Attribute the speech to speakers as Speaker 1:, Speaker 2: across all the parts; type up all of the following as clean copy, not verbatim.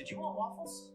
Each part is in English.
Speaker 1: Did you want waffles?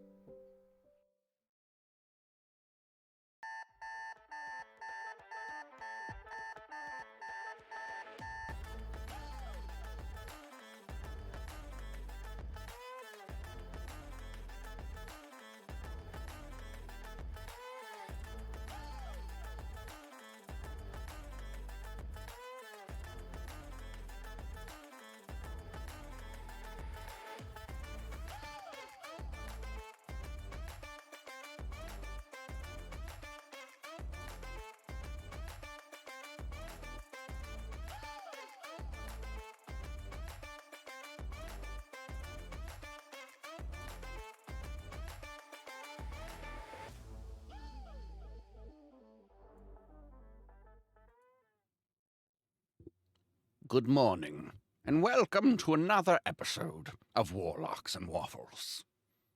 Speaker 2: Good morning, and welcome to another episode of Warlocks and Waffles.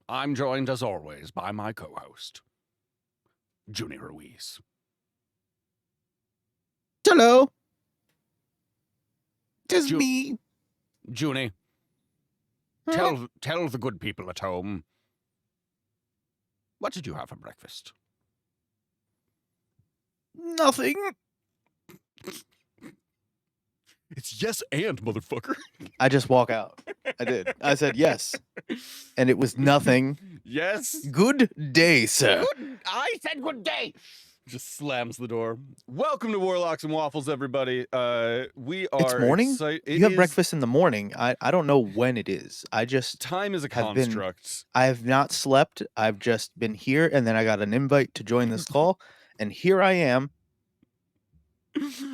Speaker 2: I'm joined, as always, by my co-host, Junie Ruiz.
Speaker 3: Hello. Just
Speaker 2: Ju-
Speaker 3: me.
Speaker 2: Junie, tell the good people at home, what did you have for breakfast?
Speaker 3: Nothing.
Speaker 2: It's yes and, motherfucker.
Speaker 3: I just walk out. I did. I said yes. And it was nothing.
Speaker 2: Yes.
Speaker 3: Good day, sir.
Speaker 2: I said good day. Just slams the door. Welcome to Warlocks and Waffles, everybody. We are
Speaker 3: It's morning?
Speaker 2: excited.
Speaker 3: You have breakfast in the morning. I don't know when it is. I just
Speaker 2: Time is a
Speaker 3: have been-
Speaker 2: construct.
Speaker 3: I have not slept. I've just been here, and then I got an invite to join this call, and here I am.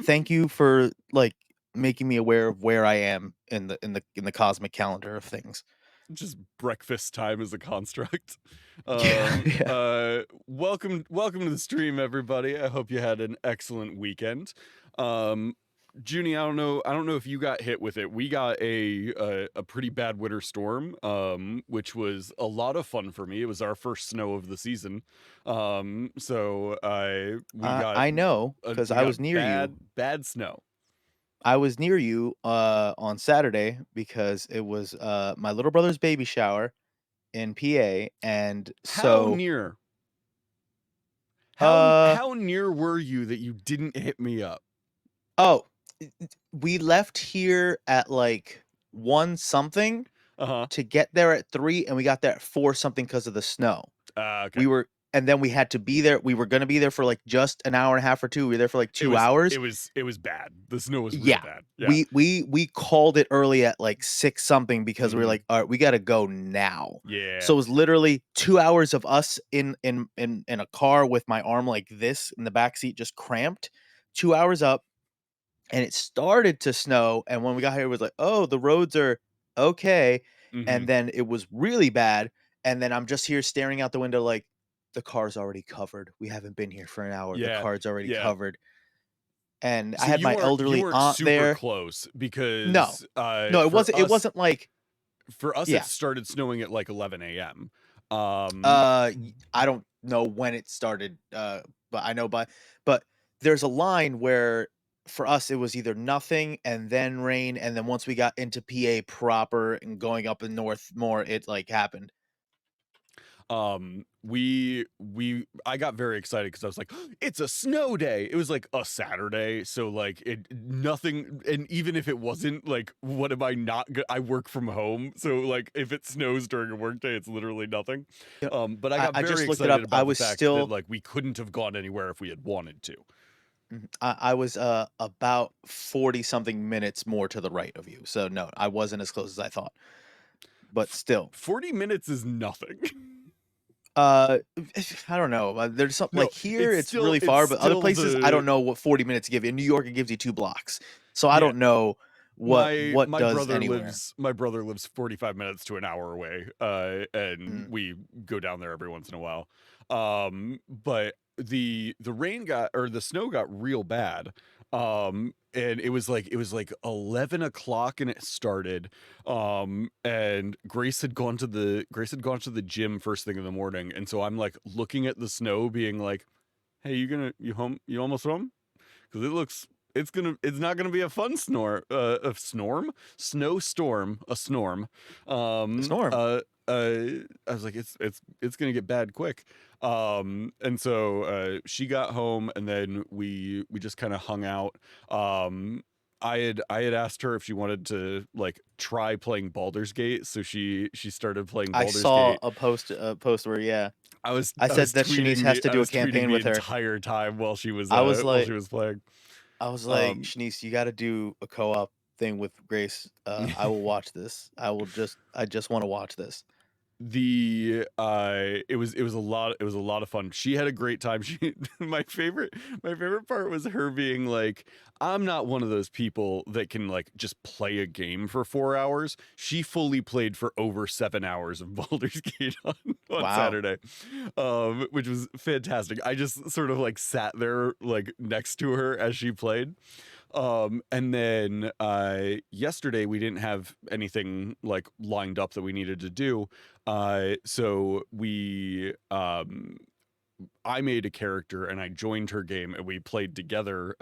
Speaker 3: Thank you for making me aware of where I am in the cosmic calendar of things.
Speaker 2: Just breakfast time is a construct.
Speaker 3: Yeah.
Speaker 2: Welcome to the stream, everybody. I hope you had an excellent weekend. Junie, I don't know if you got hit with it. We got a pretty bad winter storm, which was a lot of fun for me. It was our first snow of the season. I
Speaker 3: know, because I was near you.
Speaker 2: Bad snow.
Speaker 3: I was near you on Saturday because it was my little brother's baby shower in PA, and so
Speaker 2: How near? How near were you that you didn't hit me up?
Speaker 3: Oh, we left here at like 1 something to get there at 3, and we got there at 4 something because of the snow.
Speaker 2: Okay.
Speaker 3: And then we had to be there. We were going to be there for like just an hour and a half or 2. We were there for like 2 hours.
Speaker 2: It was bad. The snow was real bad.
Speaker 3: Yeah. We called it early at like 6 something because we were like, all right, we got to go now.
Speaker 2: Yeah.
Speaker 3: So it was literally 2 hours of us in a car with my arm like this in the back seat, just cramped. 2 hours up, and it started to snow. And when we got here, it was like, oh, the roads are okay. And then it was really bad. And then I'm just here staring out the window like, the car's already covered. We haven't been here for an hour.
Speaker 2: Yeah,
Speaker 3: the car's already covered. And
Speaker 2: so
Speaker 3: I had my elderly aunt
Speaker 2: super
Speaker 3: there.
Speaker 2: Close because
Speaker 3: No, it wasn't. It wasn't like
Speaker 2: for us. It started snowing at like 11 a.m.
Speaker 3: I don't know when it started, but I know but there's a line where for us it was either nothing and then rain, and then once we got into PA proper and going up in north more, it like happened.
Speaker 2: I got very excited because I was like, it's a snow day. It was like a Saturday, so like nothing, and even if it wasn't, like, what am I not I work from home, so like if it snows during a work day, it's literally nothing. But I got very
Speaker 3: just looked
Speaker 2: excited
Speaker 3: it up.
Speaker 2: about
Speaker 3: I was
Speaker 2: the fact
Speaker 3: still
Speaker 2: that like we couldn't have gone anywhere if we had wanted to.
Speaker 3: I was about 40 something minutes more to the right of you, so no, I wasn't as close as I thought, but still
Speaker 2: 40 minutes is nothing.
Speaker 3: I don't know. There's something like here, it's really far, but other places, I don't know what 40 minutes give you. In New York, it gives you 2 blocks. So I don't know what does
Speaker 2: brother
Speaker 3: anywhere.
Speaker 2: My brother lives 45 minutes to an hour away, and we go down there every once in a while. But the snow got real bad. And it was like 11 o'clock and it started. And Grace had gone to the gym first thing in the morning, and so I'm like looking at the snow being like, hey, you home? You almost home? Because it's not gonna be a fun snowstorm.
Speaker 3: A snorm.
Speaker 2: I was like, it's gonna get bad quick. And so she got home, and then we just kind of hung out. Um, I had asked her if she wanted to like try playing Baldur's Gate, so she started playing
Speaker 3: I
Speaker 2: Baldur's
Speaker 3: saw
Speaker 2: Gate.
Speaker 3: a post where, yeah,
Speaker 2: I was
Speaker 3: I
Speaker 2: I
Speaker 3: said
Speaker 2: was
Speaker 3: that Shanice has to
Speaker 2: I
Speaker 3: do a
Speaker 2: was tweeting
Speaker 3: campaign
Speaker 2: the
Speaker 3: with her.
Speaker 2: entire time
Speaker 3: I was
Speaker 2: while she
Speaker 3: like
Speaker 2: was playing.
Speaker 3: I was like,
Speaker 2: Um,
Speaker 3: "Shanice, you gotta do a co-op thing with Grace. I will watch this. I just wanna watch this."
Speaker 2: it was a lot of fun. She had a great time. She my favorite part was her being like, I'm not one of those people that can like just play a game for 4 hours. She fully played for over 7 hours of Baldur's Gate on
Speaker 3: Wow.
Speaker 2: Saturday, which was fantastic. I just sort of like sat there like next to her as she played. And then yesterday we didn't have anything like lined up that we needed to do. So I made a character and I joined her game and we played together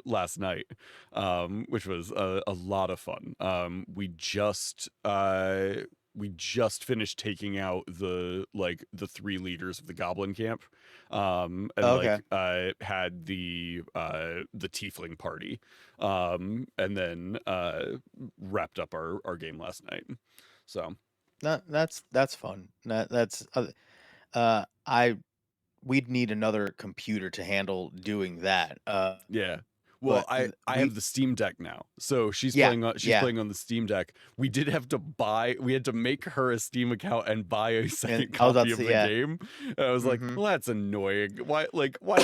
Speaker 2: last night, which was a lot of fun. We just finished taking out the three leaders of the goblin camp, and
Speaker 3: Okay.
Speaker 2: like had the tiefling party, and then wrapped up our game last night. So
Speaker 3: That's fun. I we'd need another computer to handle doing that,
Speaker 2: yeah. Well,
Speaker 3: but
Speaker 2: I have the Steam Deck now. So
Speaker 3: yeah,
Speaker 2: she's
Speaker 3: yeah,
Speaker 2: playing on the Steam Deck. We had to make her a Steam account and buy a
Speaker 3: and
Speaker 2: second
Speaker 3: I was about
Speaker 2: copy
Speaker 3: to
Speaker 2: of
Speaker 3: say,
Speaker 2: the
Speaker 3: yeah,
Speaker 2: game. And I was like,
Speaker 3: mhm,
Speaker 2: well, that's annoying. Why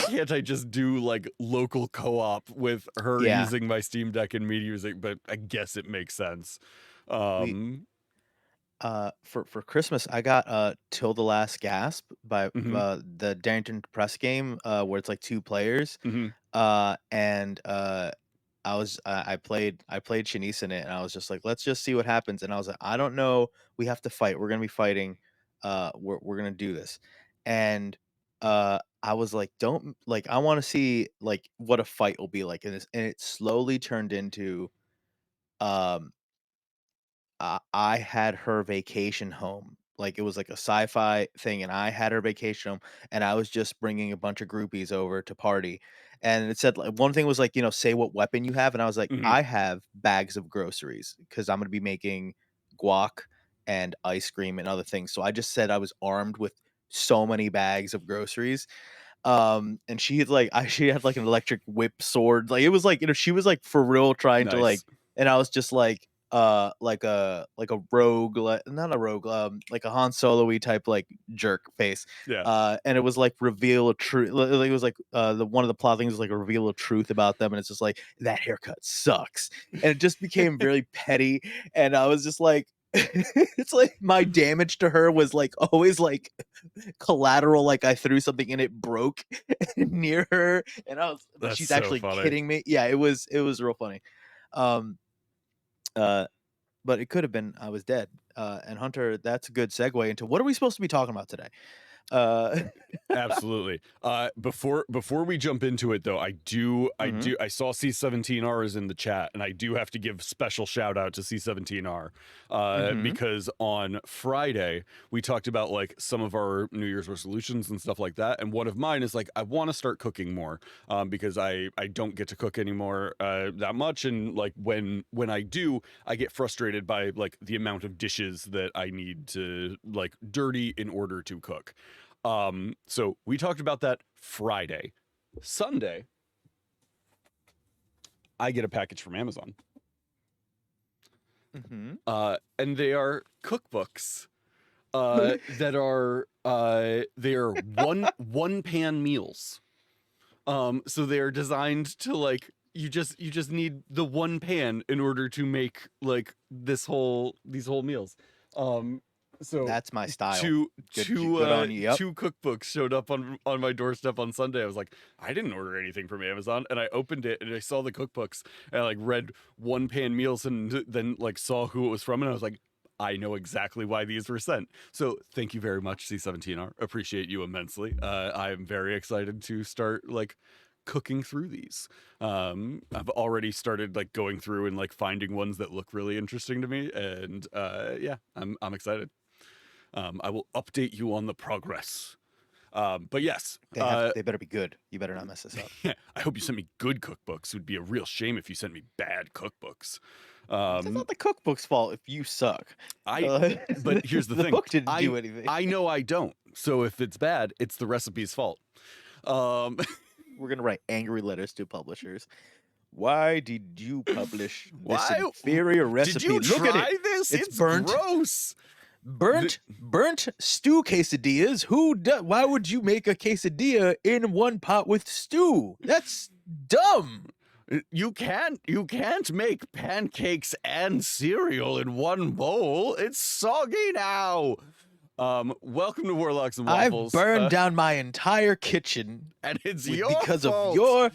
Speaker 2: can't I just do like local co-op with her
Speaker 3: yeah.
Speaker 2: using my Steam Deck and me using, but I guess it makes sense.
Speaker 3: We
Speaker 2: Um
Speaker 3: for Christmas, I got, "Till the Last Gasp" by,
Speaker 2: mhm,
Speaker 3: the Darrington Press game, where it's, like, 2 players,
Speaker 2: mhm,
Speaker 3: and, I played Shanice in it, and I was just like, "Let's just see what happens," and I was like, "I don't know, we have to fight, we're gonna be fighting, we're gonna do this," and, I was like, "Don't like, I wanna see, like, what a fight will be like in this," and it slowly turned into, um I had her vacation home. Like, it was like a sci-fi thing, and I had her vacation home, and I was just bringing a bunch of groupies over to party, and it said, like one thing was like, "Say what weapon you have," and I was like,
Speaker 2: mhm.
Speaker 3: "I have bags of groceries because 'cause I'm gonna be making guac and ice cream and other things." So I just said I was armed with so many bags of groceries, and she had, like she had, like, an electric whip sword, like, it was, like, she was, like, for real trying to, like
Speaker 2: Nice.
Speaker 3: and I was just, like a rogue, like not a rogue, like a Han Solo-y type, like, jerk face,
Speaker 2: Yeah.
Speaker 3: and it was, like, reveal a truth. Like, it was, like, the one of the plot things was, like, a reveal a truth about them, and it's just like, "That haircut sucks," and it just became really petty, and I was just like it's like my damage to her was, like, always, like, collateral, like I threw something and it broke near her, and but
Speaker 2: That's
Speaker 3: she's
Speaker 2: so
Speaker 3: actually
Speaker 2: funny.
Speaker 3: kidding me. Yeah, it was real funny. Um, uh, but it could have been I was dead. And Hunter, that's a good segue into what are we supposed to be talking about today? Uh,
Speaker 2: Absolutely. Before we jump into it though,
Speaker 3: mhm,
Speaker 2: I saw C17R is in the chat, and I do have to give special shout out to C17R,
Speaker 3: mhm.
Speaker 2: because on Friday we talked about like some of our New Year's resolutions and stuff like that, and one of mine is like I want to start cooking more, because I don't get to cook anymore that much, and like when I do, I get frustrated by like the amount of dishes that I need to like dirty in order to cook. So we talked about that Friday. Sunday, I get a package from Amazon.
Speaker 3: Mhm.
Speaker 2: And they are cookbooks that are they are one pan meals. So they are designed to like you just need the one pan in order to make like these whole meals. Um, so
Speaker 3: That's my style. Good on you. Yep.
Speaker 2: two cookbooks showed up on my doorstep on Sunday. I was like, I didn't order anything from Amazon, and I opened it and I saw the cookbooks and I like read one pan meals and then like saw who it was from, and I was like, I know exactly why these were sent. So thank you very much, C17R. Appreciate you immensely. I am very excited to start like cooking through these. I've already started like going through and like finding ones that look really interesting to me, and yeah, I'm excited. I will update you on the progress. But yes,
Speaker 3: They better be good. You better not mess this up.
Speaker 2: I hope you sent me good cookbooks. It would be a real shame if you sent me bad cookbooks.
Speaker 3: It's not the cookbook's fault if you suck.
Speaker 2: I
Speaker 3: Uh,
Speaker 2: but here's the
Speaker 3: the
Speaker 2: thing.
Speaker 3: book didn't do anything.
Speaker 2: I know I don't. So if it's bad, it's the recipe's fault. Um
Speaker 3: We're gonna write angry letters to publishers. Why did you publish this
Speaker 2: why
Speaker 3: inferior
Speaker 2: did
Speaker 3: recipe?
Speaker 2: you
Speaker 3: Look at it.
Speaker 2: try this?
Speaker 3: It's
Speaker 2: It's
Speaker 3: burnt.
Speaker 2: gross. The,
Speaker 3: Burnt stew quesadillas. Why would you make a quesadilla in one pot with stew? That's dumb.
Speaker 2: you can't make pancakes and cereal in one bowl. It's soggy now. Welcome to Warlocks and
Speaker 3: I've
Speaker 2: Waffles.
Speaker 3: burned down my entire kitchen
Speaker 2: And it's your
Speaker 3: because of
Speaker 2: fault.
Speaker 3: your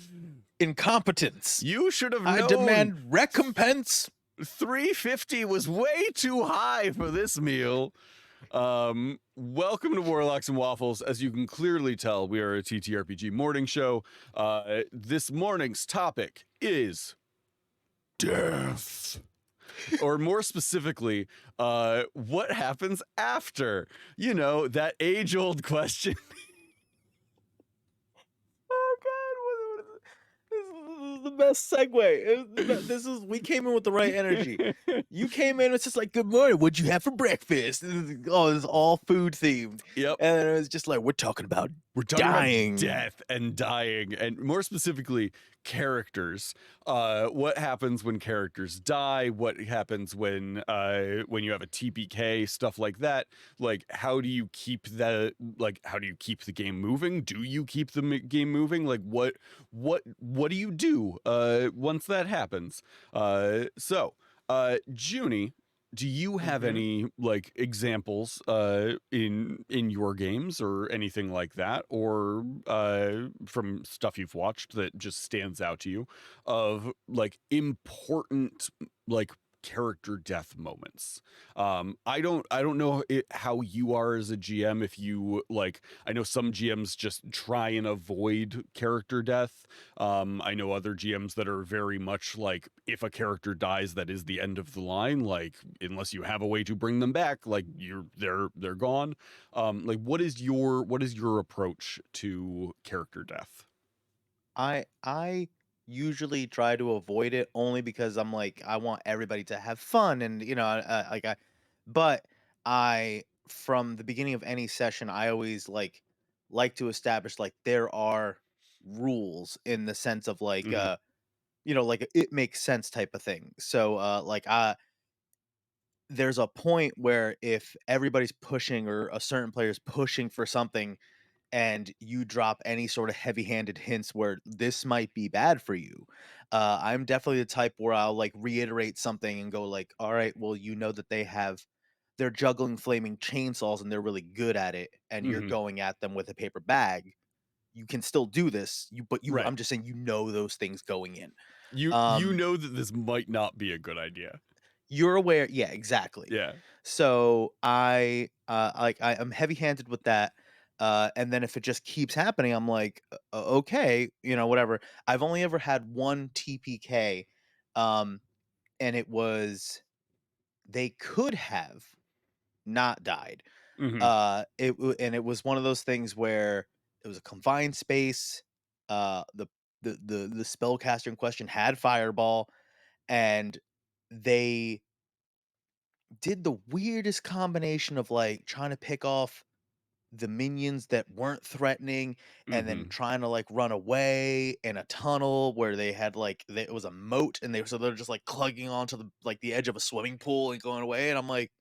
Speaker 3: incompetence.
Speaker 2: You should have
Speaker 3: I
Speaker 2: known.
Speaker 3: demand recompense.
Speaker 2: $3.50 was way too high for this meal. Welcome to Warlocks and Waffles. As you can clearly tell, we are a TTRPG morning show. This morning's topic is death. Or more specifically, what happens after? You know, that age-old question.
Speaker 3: Oh God, this is the best segue. We came in with the right energy. You came in, it's just like, good morning, what'd you have for breakfast? Oh, it's all food themed.
Speaker 2: Yep.
Speaker 3: And it was just like, we're talking about dying.
Speaker 2: About death and dying, and more specifically, characters. What happens when characters die? What happens when you have a TPK, stuff like that? Like, how do you keep the game moving? Do you keep the game moving? Like, what do you do once that happens? Junie, do you have
Speaker 3: Mhm.
Speaker 2: any like examples in your games or anything like that, or from stuff you've watched that just stands out to you of like important like character death moments? I don't know how you are as a GM. If you like, I know some GMs just try and avoid character death. I know other GMs that are very much like, if a character dies, that is the end of the line. Like, unless you have a way to bring them back, like they're gone. Like, what is your approach to character death?
Speaker 3: I usually try to avoid it only because I'm like, I want everybody to have fun and but I from the beginning of any session, I always like to establish like there are rules in the sense of like
Speaker 2: Hmm.
Speaker 3: like it makes sense type of thing. So there's a point where if everybody's pushing or a certain player's pushing for something and you drop any sort of heavy-handed hints where this might be bad for you. I'm definitely the type where I'll like reiterate something and go like, "All right, well, you know that they're juggling flaming chainsaws and they're really good at it, and you're
Speaker 2: Hmm.
Speaker 3: going at them with a paper bag. You can still do this.
Speaker 2: Right.
Speaker 3: I'm just saying you know those things going in.
Speaker 2: You
Speaker 3: Um,
Speaker 2: know that this might not be a good idea.
Speaker 3: you're aware, yeah, exactly.
Speaker 2: Yeah.
Speaker 3: So I am heavy-handed with that. And then if it just keeps happening, I'm like, okay, whatever." I've only ever had one TPK, um, and it was they could have not died.
Speaker 2: Hmm.
Speaker 3: And it was one of those things where it was a confined space. The spellcaster in question had fireball, and they did the weirdest combination of like trying to pick off the minions that weren't threatening and then
Speaker 2: Hmm.
Speaker 3: trying to like run away in a tunnel where they had it was a moat, and they're just like clugging onto the edge of a swimming pool and going away, and I'm like,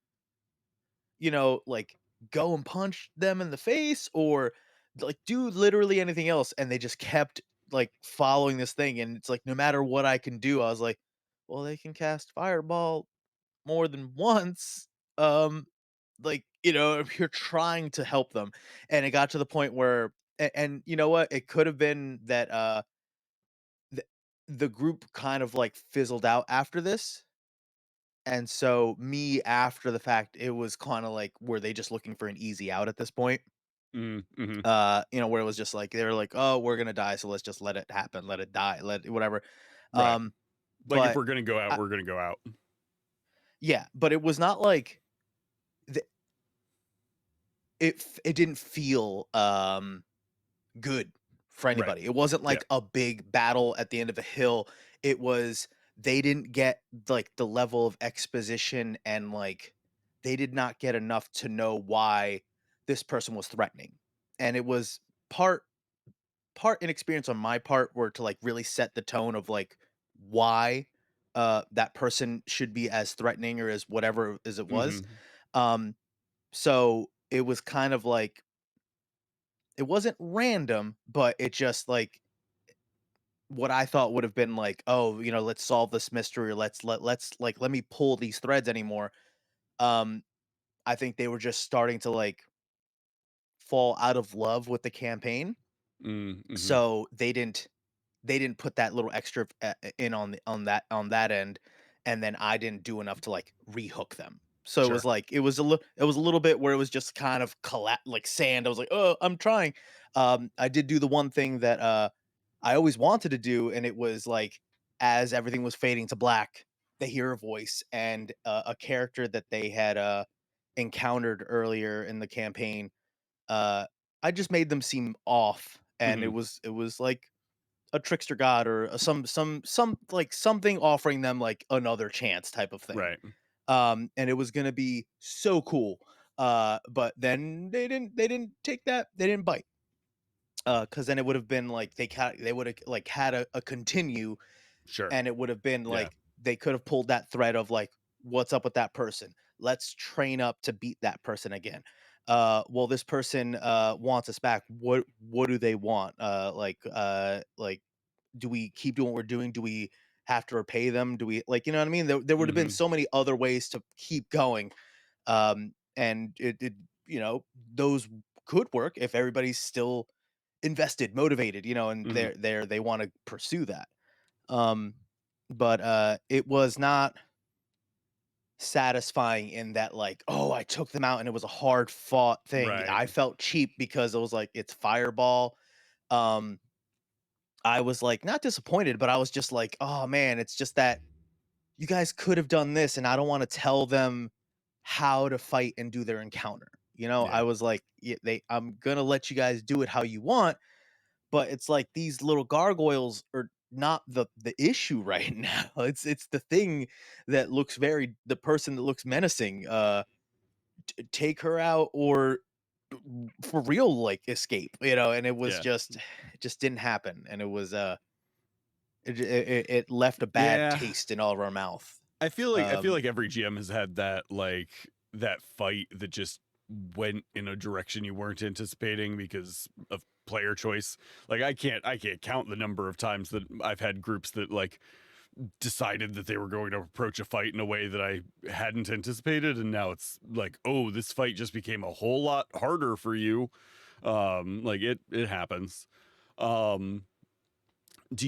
Speaker 3: like, go and punch them in the face or like do literally anything else, and they just kept like following this thing, and it's like no matter what I can do, I was like, well, they can cast fireball more than once. Um, if you're trying to help them, and it got to the point where, and you know what, it could have been that the, the group kind of like fizzled out after this, and so me after the fact, it was kind of like, were they just looking for an easy out at this point?
Speaker 2: Hmm.
Speaker 3: Where it was just like they were like, oh, we're gonna die, so let's just let it happen, let it die, let whatever.
Speaker 2: Right.
Speaker 3: Um,
Speaker 2: Like, if
Speaker 3: but
Speaker 2: we're gonna go out,
Speaker 3: I,
Speaker 2: we're gonna go out.
Speaker 3: yeah, but it was not like it didn't feel, good for
Speaker 2: Right.
Speaker 3: anybody. It wasn't
Speaker 2: Yeah.
Speaker 3: like a big battle at the end of a hill. It was they didn't get like the level of exposition and like they did not get enough to know why this person was threatening. And it was part inexperience on my part were to like really set the tone of like why that person should be as threatening or as whatever as it was.
Speaker 2: Mhm.
Speaker 3: Um so it was kind of like it wasn't random, but it just like what I thought would have been like, "Oh, you know, let's solve this mystery or let's like let me pull these threads anymore." Um, I think they were just starting to like fall out of love with the campaign,
Speaker 2: Mm, mhm.
Speaker 3: so they didn't put that little extra in on on that end, and then I didn't do enough to like rehook them. So it was
Speaker 2: Sure.
Speaker 3: like it was a little bit where it was just kind of like sand. I was like, "Oh, I'm trying." I did do the one thing that I always wanted to do, and it was like as everything was fading to black, they hear a voice and a character that they had encountered earlier in the campaign. Uh, I just made them seem off, and
Speaker 2: Mhm.
Speaker 3: it was like a trickster god or some like something offering them like another chance type of thing.
Speaker 2: Right.
Speaker 3: And it was gonna be so cool. But then they didn't take that, they didn't bite. Because then it would have been like they would have like had a continue,
Speaker 2: Sure.
Speaker 3: and it would have been
Speaker 2: Yeah.
Speaker 3: like they could have pulled that thread of like, what's up with that person? Let's train up to beat that person again. Well, this person wants us back. What do they want? Like do we keep doing what we're doing? Do we have to repay them? Do we like, you know what I mean? There would have been
Speaker 2: Mhm.
Speaker 3: so many other ways to keep going. And it you know, those could work if everybody's still invested, motivated, you know, and
Speaker 2: Mhm.
Speaker 3: they want to pursue that. Um, but it was not satisfying in that like, oh, I took them out and it was a hard fought thing.
Speaker 2: Right.
Speaker 3: I felt cheap because it was like it's fireball. Um, I was like not disappointed, but I was just like, oh man, it's just that you guys could have done this, and I don't want to tell them how to fight and do their encounter. You know, I
Speaker 2: Yeah.
Speaker 3: was like, yeah, I'm gonna let you guys do it how you want, but it's like these little gargoyles are not the issue right now. It's the thing that looks very the person that looks menacing. Take her out or for real like escape, you know, and it was
Speaker 2: Yeah.
Speaker 3: just it just didn't happen, and it was it left a bad
Speaker 2: Yeah.
Speaker 3: taste in all of our mouth.
Speaker 2: I feel
Speaker 3: Um
Speaker 2: like every GM has had that like that fight that just went in a direction you weren't anticipating because of player choice. Like I can't count the number of times that I've had groups that like decided that they were going to approach a fight in a way that I hadn't anticipated and now it's like, "Oh, this fight just became a whole lot harder for you." Like it happens. Um do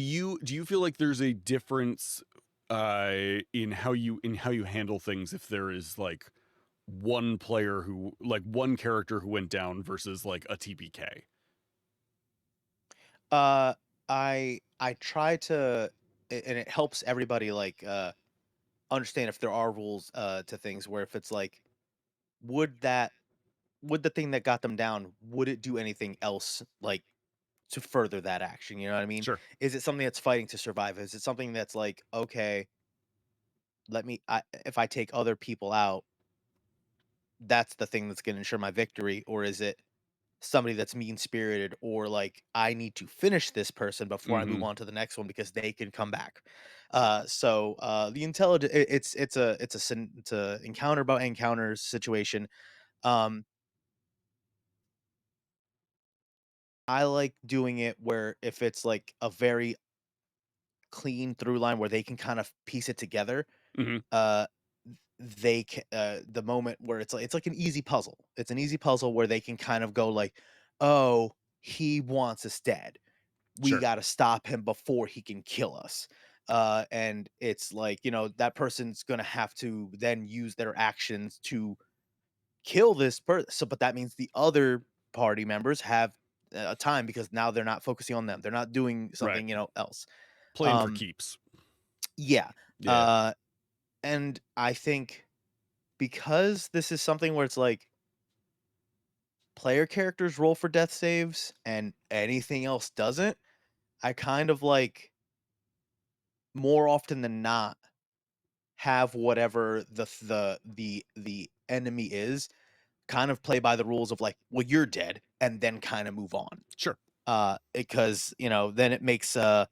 Speaker 2: you feel like there's a difference in how you handle things if there is like one player who like one character who went down versus like a TPK?
Speaker 3: Uh, I try to, and it helps everybody like understand if there are rules to things where if it's like, would that would the thing that got them down would it do anything else like to further that action? You know what I mean?
Speaker 2: Sure.
Speaker 3: Is it something that's fighting to survive? Is it something that's like, okay, if I take other people out, that's the thing that's going to ensure my victory, or is it somebody that's mean spirited or like I need to finish this person before I move
Speaker 2: Mhm.
Speaker 3: on to the next one because they can come back. The intelligent it's a encounter by encounters situation. Um, I like doing it where if it's like a very clean through line where they can kind of piece it together,
Speaker 2: Mhm.
Speaker 3: uh they can the moment where it's like an easy puzzle. It's an easy puzzle where they can kind of go like, "Oh, he wants us dead. We
Speaker 2: Sure.
Speaker 3: gotta stop him before he can kill us." And it's like, you know, that person's gonna have to then use their actions to kill this person. So, but that means the other party members have a time because now they're not focusing on them. They're not doing
Speaker 2: Right.
Speaker 3: something, you know, else.
Speaker 2: Playing for
Speaker 3: Um,
Speaker 2: keeps.
Speaker 3: yeah.
Speaker 2: Yeah.
Speaker 3: Uh, and I think because this is something where it's like player characters roll for death saves and anything else doesn't, I kind of like more often than not have whatever the enemy is kind of play by the rules of like, well, you're dead, and then kind of move on.
Speaker 2: Sure.
Speaker 3: Because then it makes the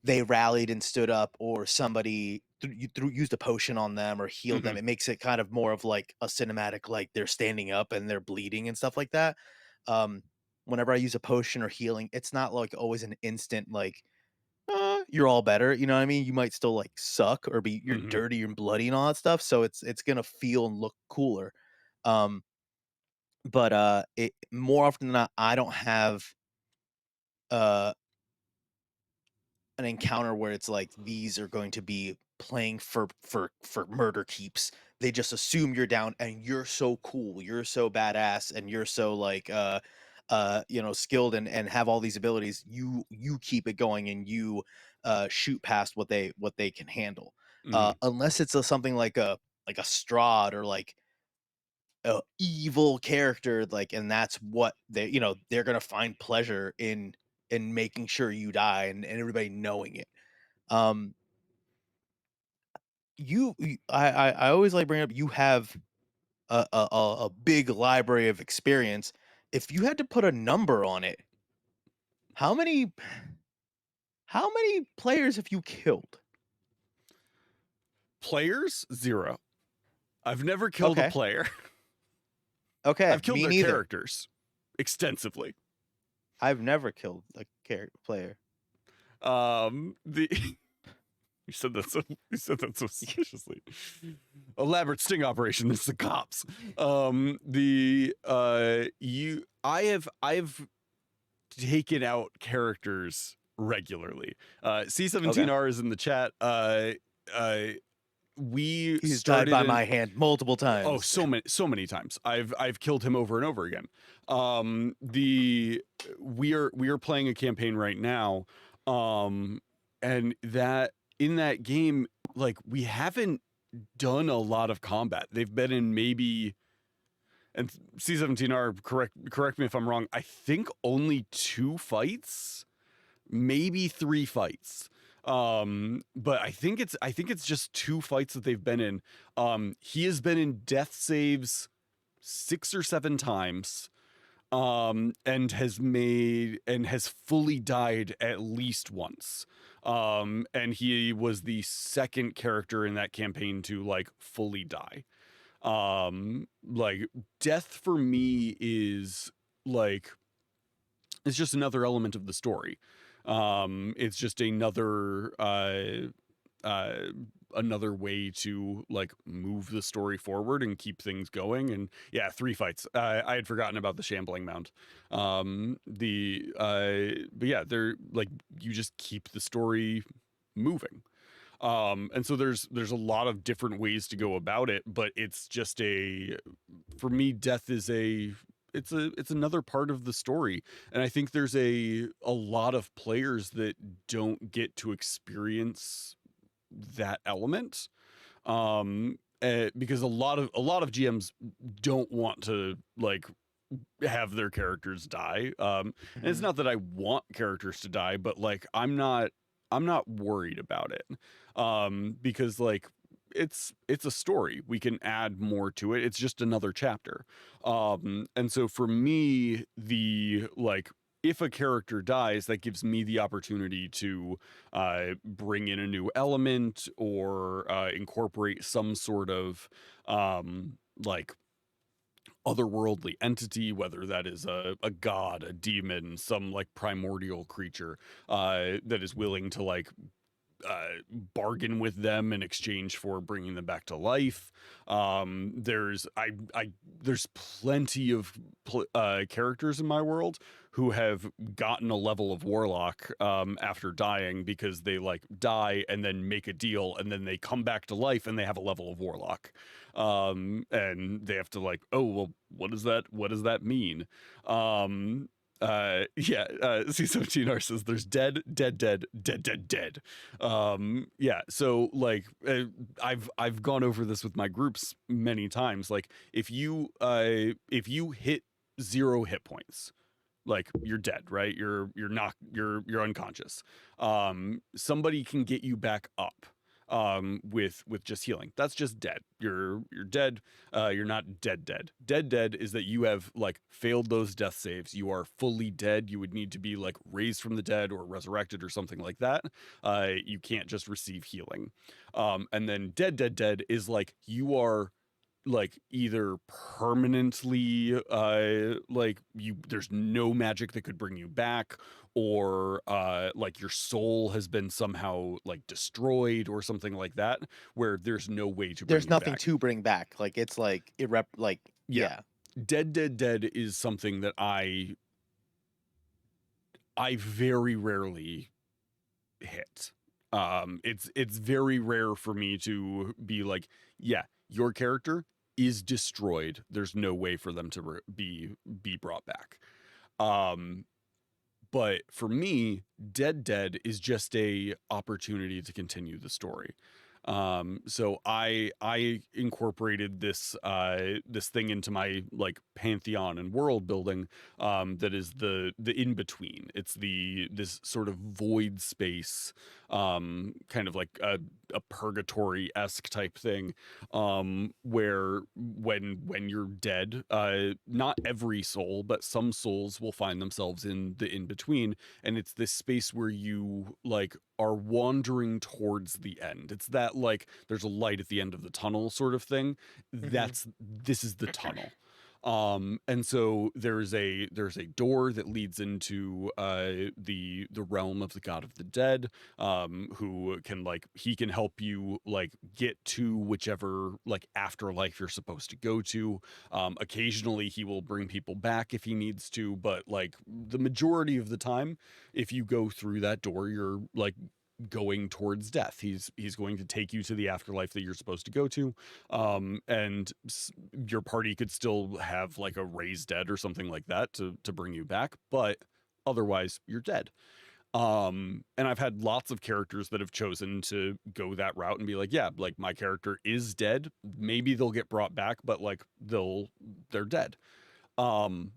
Speaker 3: they rallied and stood up, or somebody used a potion on them or healed
Speaker 2: Hmm.
Speaker 3: them. It makes it kind of more of like a cinematic, like they're standing up and they're bleeding and stuff like that. Um, Whenever I use a potion or healing, it's not like always an instant like you're all better. You know what I mean? You might still like suck or be you're
Speaker 2: Hmm.
Speaker 3: dirty and bloody and all that stuff. So it's gonna feel and look cooler. Um, but it more often than not, I don't have uh an encounter where it's like these are going to be playing for murder keeps. They just assume you're down and you're so cool, you're so badass, and you're so like skilled and have all these abilities. You keep it going and you shoot past what they can handle.
Speaker 2: Hmm.
Speaker 3: Unless it's something like a Strahd or like a evil character, like, and that's what they're gonna find pleasure in making sure you die and everybody knowing it. Um, I always like bring up you have a big library of experience. If you had to put a number on it, how many how many players have you killed?
Speaker 2: Players, 0. I've never killed a
Speaker 3: Okay,
Speaker 2: player.
Speaker 3: okay,
Speaker 2: I've killed
Speaker 3: me
Speaker 2: their
Speaker 3: neither.
Speaker 2: characters extensively.
Speaker 3: I've never killed a player.
Speaker 2: The you said that so suspiciously. Elaborate sting operation. It's the cops. The you I've taken out characters regularly.
Speaker 3: Okay,
Speaker 2: C17R is in the chat. Uh we
Speaker 3: he's died
Speaker 2: started
Speaker 3: by
Speaker 2: in
Speaker 3: my hand multiple
Speaker 2: oh
Speaker 3: times.
Speaker 2: so many times. I've killed him over and over again. The we are playing a campaign right now, um and that in that game, like, we haven't done a lot of combat. They've been in maybe, and C17R, correct me if I'm wrong, I think only 2 fights, maybe 3 fights. But I think it's just 2 fights that they've been in. He has been in death saves 6 or 7 times, and has fully died at least once. And he was the second character in that campaign to like fully die. Like, death for me is like, it's just another element of the story. It's just uh another way to like move the story forward and keep things going. And yeah, 3 fights. I had forgotten about the shambling mount. The But yeah, they're like, you just keep the story moving. And so there's a lot of different ways to go about it, but it's just a for me, death is it's another part of the story. And I think there's a lot of players that don't get to experience that element, because a lot of GMs don't want to like have their characters die. And it's
Speaker 3: Mhm.
Speaker 2: not that I want characters to die, but like, I'm not worried about it. Because like, it's a story. We can add more to it. It's just another chapter. And so for me, the like, if a character dies, that gives me the opportunity to bring in a new element, or incorporate some sort of like otherworldly entity, whether that is a god, a demon, some like primordial creature that is willing to like bargain with them in exchange for bringing them back to life. There's plenty of characters in my world who have gotten a level of warlock after dying, because they like die and then make a deal, and then they come back to life and they have a level of warlock. And they have to like, oh well, what does that mean? um Yeah, C17R says there's dead, dead, dead, dead, dead, dead. Yeah, so like I've gone over this with my groups many times. Like if you hit 0 hit points, like you're dead, right? You're not you're unconscious. Somebody can get you back up with just healing. That's just dead. You're dead. You're not dead dead. Dead dead is that you have like failed those death saves. You are fully dead. You would need to be like raised from the dead or resurrected or something like that. You can't just receive healing. And then dead dead dead is like you are like either permanently like you there's no magic that could bring you back, or like your soul has been somehow like destroyed or something like that, where there's no way to bring
Speaker 3: There's
Speaker 2: you
Speaker 3: nothing
Speaker 2: back.
Speaker 3: to bring back. Like, it's like like,
Speaker 2: Yeah,
Speaker 3: yeah.
Speaker 2: dead dead dead is something that I very rarely hit. It's very rare for me to be like, yeah, your character is destroyed. There's no way for them to be brought back. Um, but for me, dead dead is just a opportunity to continue the story. So I incorporated this thing into my like pantheon and world building, that is the in between. It's the this sort of void space, kind of like a purgatory-esque type thing, where when you're dead, not every soul, but some souls will find themselves in the in between, and it's this space where you like are wandering towards the end. It's that like there's a light at the end of the tunnel sort of thing.
Speaker 3: Mhm.
Speaker 2: This is the tunnel. And so there's a door that leads into the realm of the god of the dead, who can like he can help you like get to whichever like afterlife you're supposed to go to. Occasionally he will bring people back if he needs to, but like the majority of the time, if you go through that door, you're like going towards death. He's going to take you to the afterlife that you're supposed to go to. And your party could still have like a raised dead or something like that to bring you back, but otherwise you're dead. And I've had lots of characters that have chosen to go that route and be like, yeah, like my character is dead. Maybe they'll get brought back, but like they're dead. Um,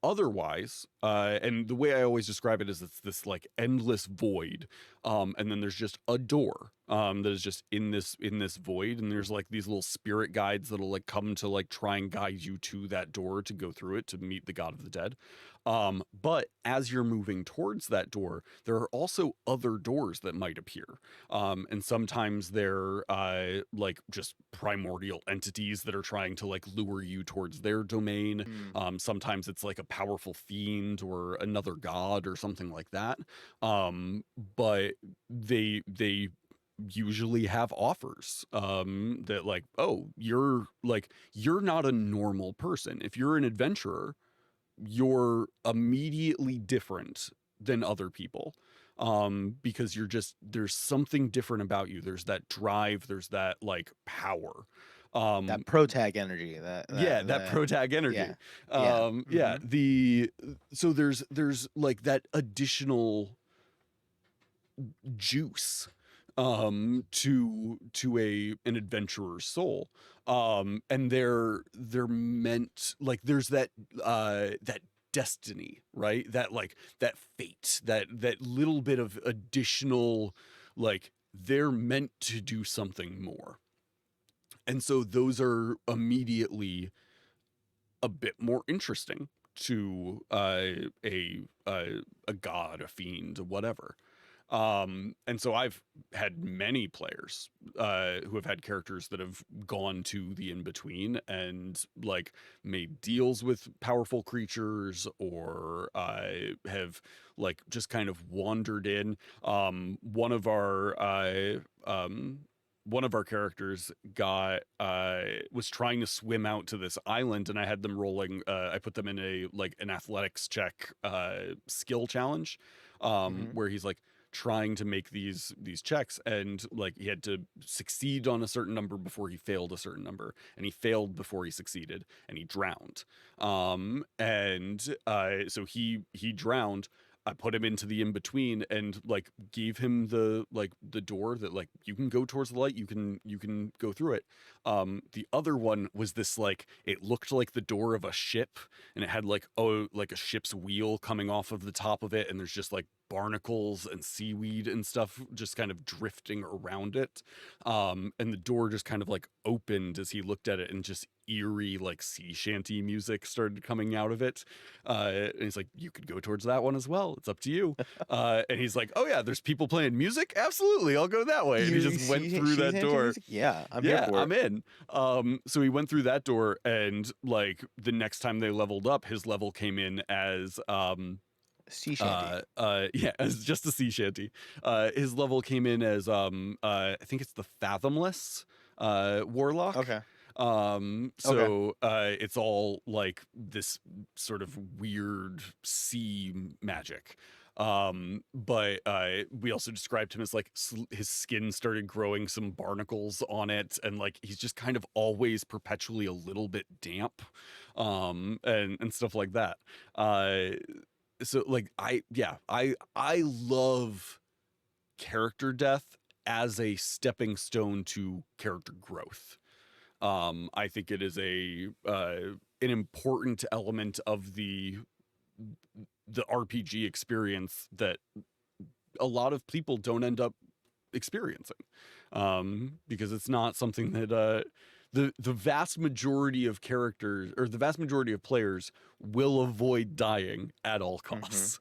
Speaker 2: Otherwise, and the way I always describe it is it's this like endless void, and then there's just a door, that is just in this void, and there's like these little spirit guides that'll like come to like try and guide you to that door to go through it to meet the god of the dead. But as you're moving towards that door, there are also other doors that might appear, and sometimes they're like just primordial entities that are trying to like lure you towards their domain.
Speaker 3: Mm.
Speaker 2: Sometimes it's like a powerful fiend or another god or something like that. But they usually have offers, that like, oh, you're not a normal person. If you're an adventurer, you're immediately different than other people, because you're just there's something different about you. There's that drive, there's that like power.
Speaker 3: That
Speaker 2: um
Speaker 3: protag energy,
Speaker 2: yeah, that
Speaker 3: that
Speaker 2: protag
Speaker 3: yeah.
Speaker 2: energy.
Speaker 3: Yeah.
Speaker 2: Yeah,
Speaker 3: Mhm.
Speaker 2: the so there's like that additional juice, to a an adventurer's soul. And they're meant like there's that destiny, right? That like that fate, that little bit of additional, like they're meant to do something more. And so those are immediately a bit more interesting to a god, a fiend, whatever. And so I've had many players who have had characters that have gone to the in between and like made deals with powerful creatures, or have like just kind of wandered in. One of our characters got was trying to swim out to this island, and I had them rolling, I put them in a like an athletics check skill challenge,
Speaker 3: Mhm.
Speaker 2: where he's like trying to make these checks, and like he had to succeed on a certain number before he failed a certain number, and he failed before he succeeded, and he drowned. And so he drowned. I put him into the in between and like gave him the door that like you can go towards the light, you can go through it. The other one was this like it looked like the door of a ship, and it had like like a ship's wheel coming off of the top of it, and there's just like barnacles and seaweed and stuff just kind of drifting around it. And the door just kind of like opened as he looked at it, and just eerie like sea shanty music started coming out of it. And he's like, you could go towards that one as well, it's up to you. And he's like, oh yeah, there's people playing music, absolutely, I'll go that way. And he
Speaker 3: You
Speaker 2: just went
Speaker 3: see
Speaker 2: through
Speaker 3: she's
Speaker 2: that
Speaker 3: into
Speaker 2: door.
Speaker 3: music? Yeah, I'm here
Speaker 2: Yeah,
Speaker 3: for it.
Speaker 2: I'm in. So he went through that door, and like the next time they leveled up, his level came in as
Speaker 3: Sea shanty.
Speaker 2: yeah, as just a sea shanty. His level came in as I think it's the Fathomless Warlock.
Speaker 3: Okay. Okay.
Speaker 2: So it's all like this sort of weird sea magic. But we also described him as like his skin started growing some barnacles on it, and like he's just kind of always perpetually a little bit damp, and stuff like that. So like I love character death as a stepping stone to character growth. I think it is an important element of the RPG experience that a lot of people don't end up experiencing, because it's not something that the vast majority of characters, or the vast majority of players, will avoid dying at all
Speaker 3: Mhm.
Speaker 2: costs.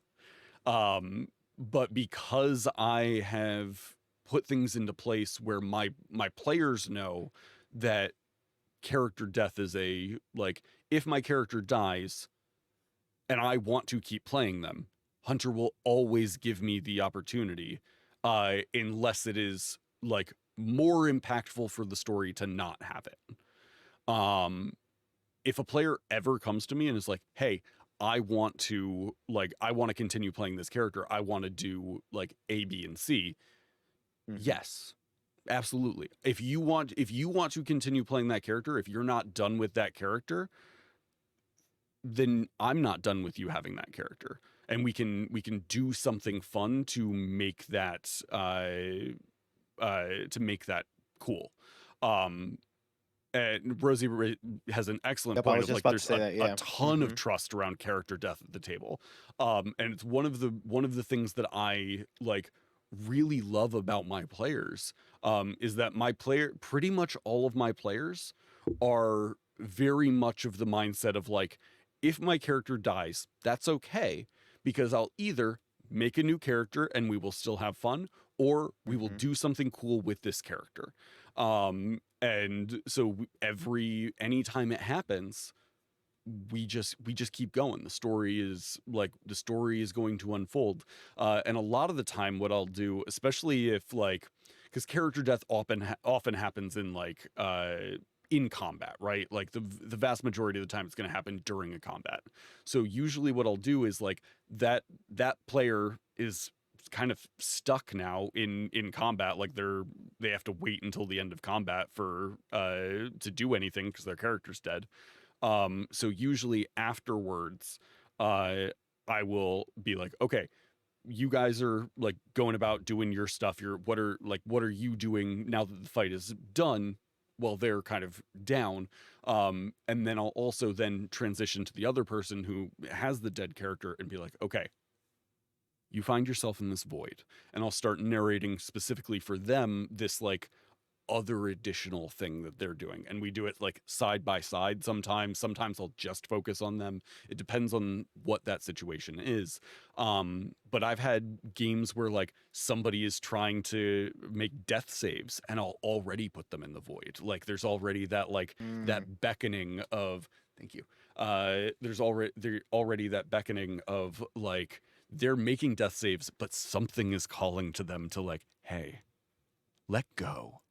Speaker 2: But because I have put things into place where my players know that character death is a like, if my character dies and I want to keep playing them, Hunter will always give me the opportunity, unless it is like more impactful for the story to not have it. Um, if a player ever comes to me and is like, "Hey, I want to continue playing this character. I want to do like A, B, and C."
Speaker 3: Mhm.
Speaker 2: Yes, absolutely. If you want to continue playing that character, if you're not done with that character, then I'm not done with you having that character, and we can do something fun to make that cool. Um, and Rosie has an excellent
Speaker 3: Yep, I
Speaker 2: point
Speaker 3: was
Speaker 2: of
Speaker 3: just
Speaker 2: like
Speaker 3: about to
Speaker 2: there's
Speaker 3: say that,
Speaker 2: a
Speaker 3: yeah.
Speaker 2: ton of
Speaker 3: Mhm.
Speaker 2: trust around character death at the table. And it's one of the things that I like really love about my players, is that my player pretty much all of my players are very much of the mindset of like, if my character dies, that's okay, because I'll either make a new character and we will still have fun, or we will
Speaker 3: Mhm.
Speaker 2: do something cool with this character. And so anytime it happens, we just keep going. The story is going to unfold. And a lot of the time what I'll do, especially if like, because character death often happens in combat, right? Like the vast majority of the time it's going to happen during a combat. So usually what I'll do is like, that player is kind of stuck now in combat, like they have to wait until the end of combat for to do anything because their character's dead. So usually afterwards, uh, I will be like, okay, you guys are like going about doing your stuff. What are you doing now that the fight is done? Well, they're kind of down. And then I'll also then transition to the other person who has the dead character and be like, okay, you find yourself in this void. And I'll start narrating specifically for them this like other additional thing that they're doing, and we do it like side by side. Sometimes I'll just focus on them. It depends on what that situation is. But I've had games where like somebody is trying to make death saves, and I'll already put them in the void. Like there's already that like
Speaker 3: Mm.
Speaker 2: that beckoning of, thank you, there's already that beckoning of like they're making death saves, but something is calling to them to like, hey, let go,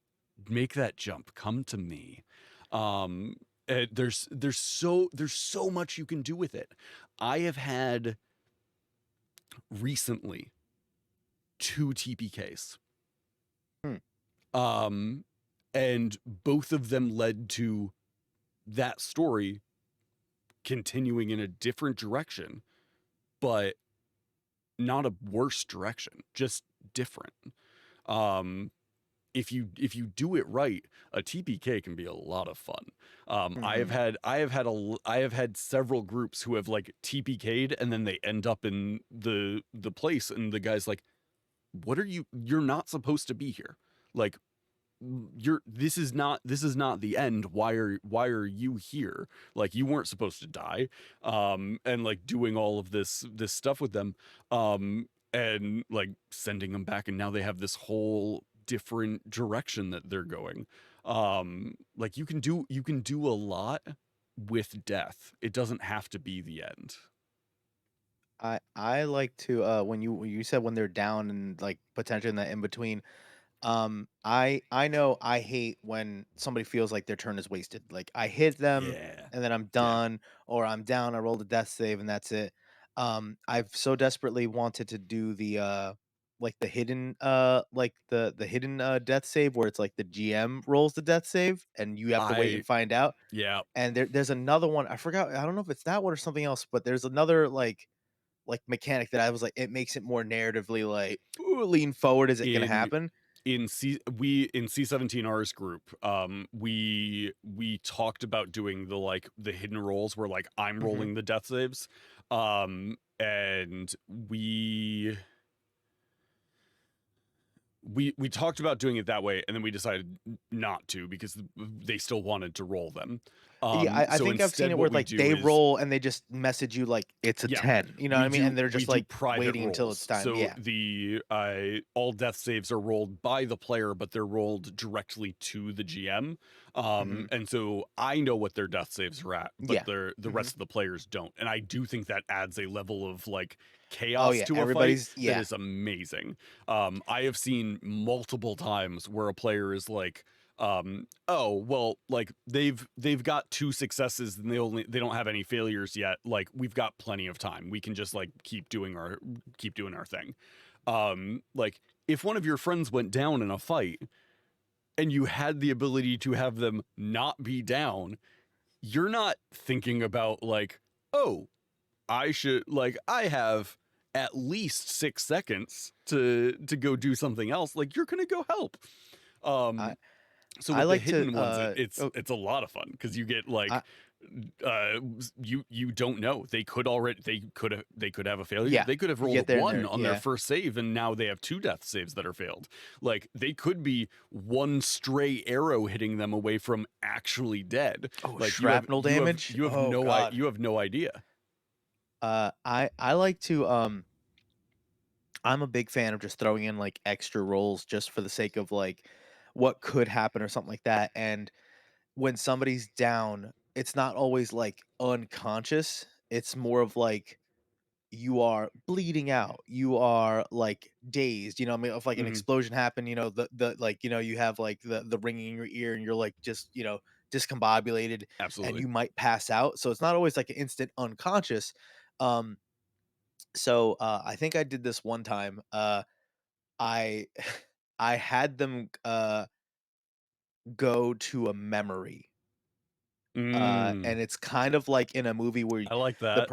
Speaker 2: make that jump, come to me. um there's so much you can do with it. I have had recently 2 TPKs.
Speaker 3: Hmm.
Speaker 2: Um, and both of them led to that story continuing in a different direction, but not a worse direction, just different. Um, if you do it right, a TPK can be a lot of fun.
Speaker 3: Mhm.
Speaker 2: I have had several groups who have like TPK'd and then they end up in the place and the guy's like, "What are you? You're not supposed to be here. Like you're this is not the end. Why are you here? Like you weren't supposed to die." And like doing all of this stuff with them and like sending them back, and now they have this whole different direction that they're going. Like you can do a lot with death. It doesn't have to be the end.
Speaker 3: I like to, when you said when they're down and, like, potentially in that in between, I know I hate when somebody feels like their turn is wasted. Like I hit them
Speaker 2: Yeah.
Speaker 3: and then I'm
Speaker 2: Yeah.
Speaker 3: done, or I'm down, I rolled a death save and that's it. I've so desperately wanted to do the like the hidden the hidden death save where it's like the GM rolls the death save and you have to wait
Speaker 2: I
Speaker 3: and find out.
Speaker 2: yeah.
Speaker 3: And there's another one, I forgot, I don't know if it's that one or something else, but there's another like mechanic that I was like, it makes it more narratively like, "Ooh, lean forward, is it gonna
Speaker 2: in
Speaker 3: happen?"
Speaker 2: in C17R's group, we talked about doing the like the hidden rolls where like I'm
Speaker 3: Mhm.
Speaker 2: rolling the death saves. And we talked about doing it that way, and then we decided not to because they still wanted to roll them.
Speaker 3: Yeah, I
Speaker 2: So
Speaker 3: think I've seen
Speaker 2: instead
Speaker 3: it
Speaker 2: what
Speaker 3: where,
Speaker 2: we
Speaker 3: like,
Speaker 2: do
Speaker 3: they
Speaker 2: is
Speaker 3: roll and they just message you like it's a
Speaker 2: yeah,
Speaker 3: 10, you know what I mean? And they're
Speaker 2: we
Speaker 3: just,
Speaker 2: do
Speaker 3: like,
Speaker 2: private
Speaker 3: waiting until it's
Speaker 2: rolls.
Speaker 3: time,
Speaker 2: So
Speaker 3: yeah.
Speaker 2: the all death saves are rolled by the player, but they're rolled directly to the GM.
Speaker 3: Mhm.
Speaker 2: And so I know what their death saves are at, but
Speaker 3: Yeah.
Speaker 2: the
Speaker 3: Mhm.
Speaker 2: rest of the players don't. And I do think that adds a level of like
Speaker 3: Oh,
Speaker 2: chaos
Speaker 3: yeah,
Speaker 2: to a fight
Speaker 3: everybody's
Speaker 2: that
Speaker 3: yeah.
Speaker 2: is amazing. I have seen multiple times where a player is like, oh well, like they've got 2 successes and they don't have any failures yet, like we've got plenty of time, we can just like keep doing our thing. Like if one of your friends went down in a fight and you had the ability to have them not be down, you're not thinking about like, oh, I should like I have at least 6 seconds to go do something else, like you're gonna go help.
Speaker 3: I
Speaker 2: um so
Speaker 3: I
Speaker 2: with the
Speaker 3: like to,
Speaker 2: hidden ones, it's a lot of fun because you get
Speaker 3: I
Speaker 2: like you don't know, they could have a failure,
Speaker 3: yeah,
Speaker 2: they could have
Speaker 3: you get
Speaker 2: rolled
Speaker 3: there and
Speaker 2: one
Speaker 3: there
Speaker 2: on their
Speaker 3: yeah.
Speaker 2: first save and now they have 2 death saves that are failed. Like they could be one stray arrow hitting them away from actually dead.
Speaker 3: Oh,
Speaker 2: Like
Speaker 3: shrapnel damage? Oh god.
Speaker 2: you have no idea.
Speaker 3: I like to, I'm a big fan of just throwing in, like, extra rolls just for the sake of, like, what could happen or something like that, and when somebody's down, it's not always, like, unconscious, it's more of, like, you are bleeding out, you are, like, dazed, you know what I mean? If, like, an
Speaker 2: Hmm.
Speaker 3: explosion happened, the like, you have, like, the ringing in your ear and you're, like, just, discombobulated and
Speaker 2: Absolutely.
Speaker 3: you might pass out, so it's not always, like, an instant unconscious, um, I think I did this one time, I I had them, go to a memory.
Speaker 2: Mm,
Speaker 3: And it's kind of like in a movie where
Speaker 2: I like that.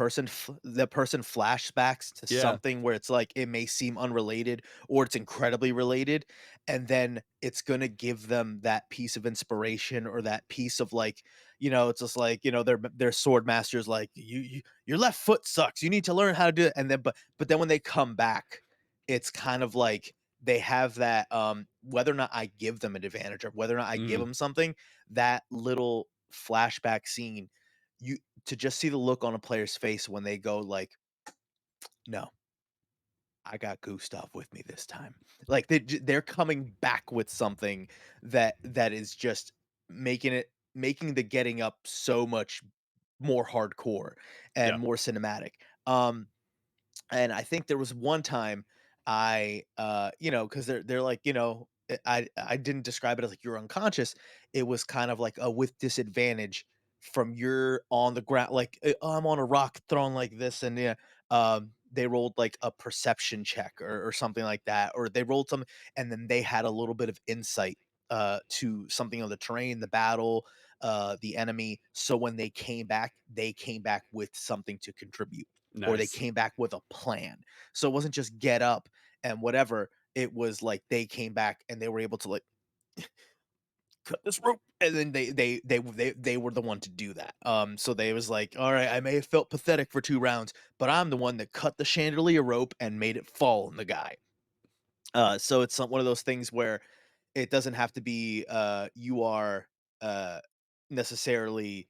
Speaker 3: the person flashbacks to
Speaker 2: Yeah.
Speaker 3: something where it's like it may seem unrelated or it's incredibly related, and then it's gonna give them that piece of inspiration or that piece of like, it's just like, their sword master's like, your left foot sucks. You need to learn how to do it. And then but then when they come back, it's kind of like they have that whether or not I give them an advantage or whether or not I give
Speaker 2: Mm,
Speaker 3: them something, that little flashback scene, you to just see the look on a player's face when they go like, "No, I got Gustav with me this time." Like they're coming back with something that is just making the getting up so much more hardcore and
Speaker 2: yeah.
Speaker 3: more cinematic. And I think there was one time because they're like, I didn't describe it as like you're unconscious. It was kind of like a with disadvantage from you're on the ground, like I'm on a rock thrown like this, and yeah, they rolled like a perception check or something like that, or they rolled some, and then they had a little bit of insight to something of the terrain, the battle, the enemy. So when they came back with something to contribute, or they
Speaker 2: Nice.
Speaker 3: came back with a plan. So it wasn't just get up and whatever. It was like they came back and they were able to like cut this rope, and then they were the one to do that. So they was like, all right, I may have felt pathetic for 2 rounds, but I'm the one that cut the chandelier rope and made it fall on the guy. So it's one of those things where it doesn't have to be you are uh necessarily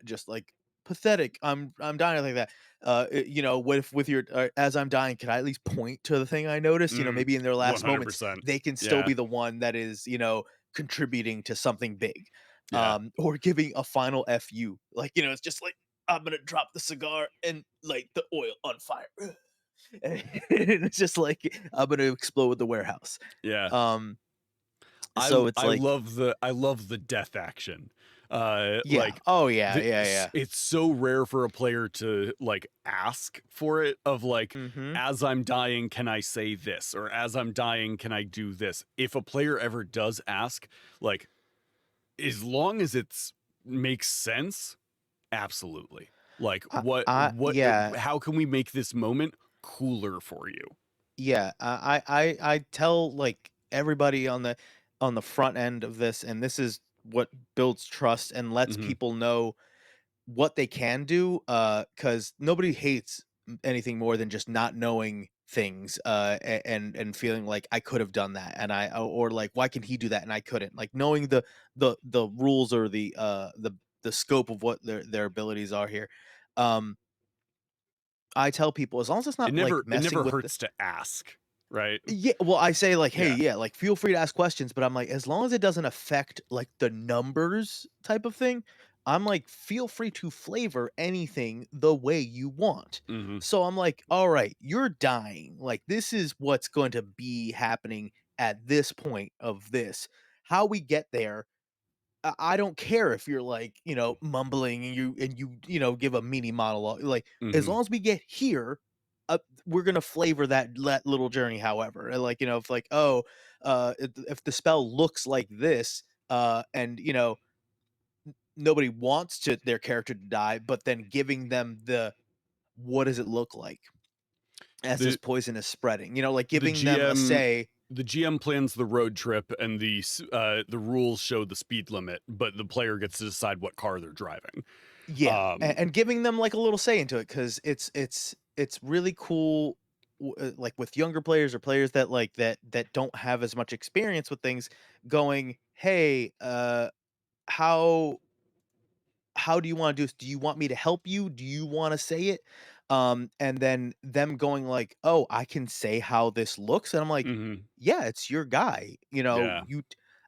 Speaker 3: just like pathetic. I'm dying like that. With your as I'm dying, can I at least point to the thing I noticed?
Speaker 2: Mm,
Speaker 3: Maybe in their last moments
Speaker 2: 100%.
Speaker 3: they can still
Speaker 2: Yeah.
Speaker 3: be the one that is, contributing to something big.
Speaker 2: Yeah.
Speaker 3: Or giving a final fu. Like, it's just like I'm gonna drop the cigar and light the oil on fire. And it's just like I'm gonna explode the warehouse.
Speaker 2: Yeah.
Speaker 3: Um, so it's like,
Speaker 2: I love the death action.
Speaker 3: yeah.
Speaker 2: Like
Speaker 3: Oh, yeah, yeah, yeah.
Speaker 2: it's so rare for a player to like ask for it of like,
Speaker 3: Mhm.
Speaker 2: as I'm dying, can I say this? Or as I'm dying, can I do this? If a player ever does ask, like as long as it's makes sense, absolutely. Like
Speaker 3: Yeah,
Speaker 2: how can we make this moment cooler for you?
Speaker 3: yeah. I tell, like, everybody on the front end of this, and this is what builds trust and lets
Speaker 2: Mhm.
Speaker 3: people know what they can do, because nobody hates anything more than just not knowing things, and feeling like I could have done that, and or like why can he do that and I couldn't? Like knowing the rules, or the scope of what their abilities are here. Um, I tell people as long as it's not like
Speaker 2: It
Speaker 3: messing
Speaker 2: never
Speaker 3: with
Speaker 2: hurts to ask, right?
Speaker 3: yeah, well, I say like, "Hey,
Speaker 2: Yeah.
Speaker 3: yeah, like, feel free to ask questions," but I'm like, as long as it doesn't affect, like, the numbers type of thing, I'm like, "Feel free to flavor anything the way you want."
Speaker 2: Mhm.
Speaker 3: So I'm like, "Alright, you're dying, like, this is what's going to be happening at this point of this. How we get there, I don't care if you're like, mumbling and give a mini monologue. Like, as
Speaker 2: Mhm.
Speaker 3: long as we get here, we're gonna flavor that little journey. However, and like, if like, oh, if the spell looks like this, and nobody wants to their character to die, but then giving them the what does it look like as this
Speaker 2: The
Speaker 3: poison is spreading? Like
Speaker 2: the
Speaker 3: giving them a
Speaker 2: GM
Speaker 3: say.
Speaker 2: the GM plans the road trip and the rules show the speed limit, but the player gets to decide what car they're driving.
Speaker 3: Yeah,
Speaker 2: Um,
Speaker 3: and giving them, like, a little say into it, because it's really cool, like, with younger players or players that, like, that don't have as much experience with things going, "Hey, how how do you wanna do this? Do you want me to help you? Do you wanna say it?" And then them going like, "Oh, I can say how this looks," and I'm like,
Speaker 2: mhm.
Speaker 3: "Yeah, it's your guy."
Speaker 2: Yeah.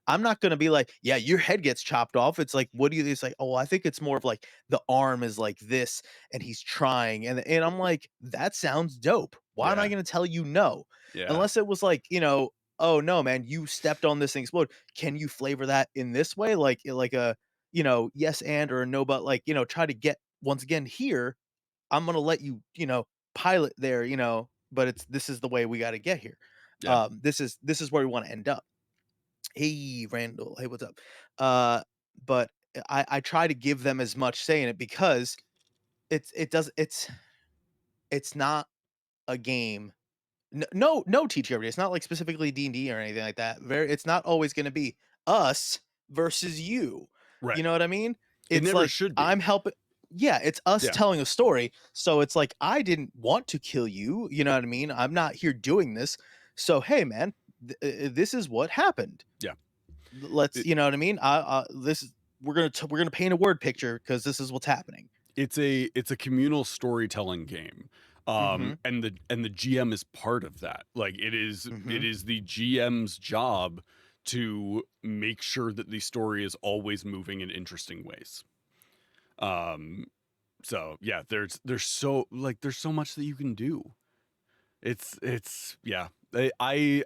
Speaker 3: I'm not gonna be like, "Yeah, your head gets chopped off." It's like, "What do you," it's like, "Oh, I think it's more of like the arm is like this and he's trying." And I'm like, "That sounds dope. Why am I
Speaker 2: Yeah.
Speaker 3: gonna tell you no?"
Speaker 2: Yeah.
Speaker 3: Unless it was like, "Oh, no, man, you stepped on this thing explode. Can you flavor that in this way?" Like a yes and or a no, but like, try to get once again here, I'm gonna let you, pilot there, but this is the way we gotta get here.
Speaker 2: Yeah.
Speaker 3: This is where we want to end up. Hey, Randall. Hey, what's up? Uh, but I try to give them as much say in it because it does it's not a game. No TTRPG. It's not like specifically D&D or anything like that. It's not always gonna be us versus you. You
Speaker 2: Right.
Speaker 3: know what I mean?
Speaker 2: It
Speaker 3: It's
Speaker 2: never
Speaker 3: like
Speaker 2: should
Speaker 3: I'm
Speaker 2: be.
Speaker 3: helping. Yeah, it's us
Speaker 2: Yeah.
Speaker 3: telling a story. So it's like I didn't want to kill you. You know what I mean? I'm not here doing this. So hey, man, this is what happened.
Speaker 2: Yeah.
Speaker 3: Let's,
Speaker 2: It,
Speaker 3: you know what I mean? This is we're gonna paint a word picture because this is what's happening.
Speaker 2: it's a communal storytelling game.
Speaker 3: Mm-hmm.
Speaker 2: And the GM is part of that. Like
Speaker 3: Mm-hmm.
Speaker 2: it is the GM's job to make sure that the story is always moving in interesting ways. Um so yeah, there's so much that you can do. It's yeah. I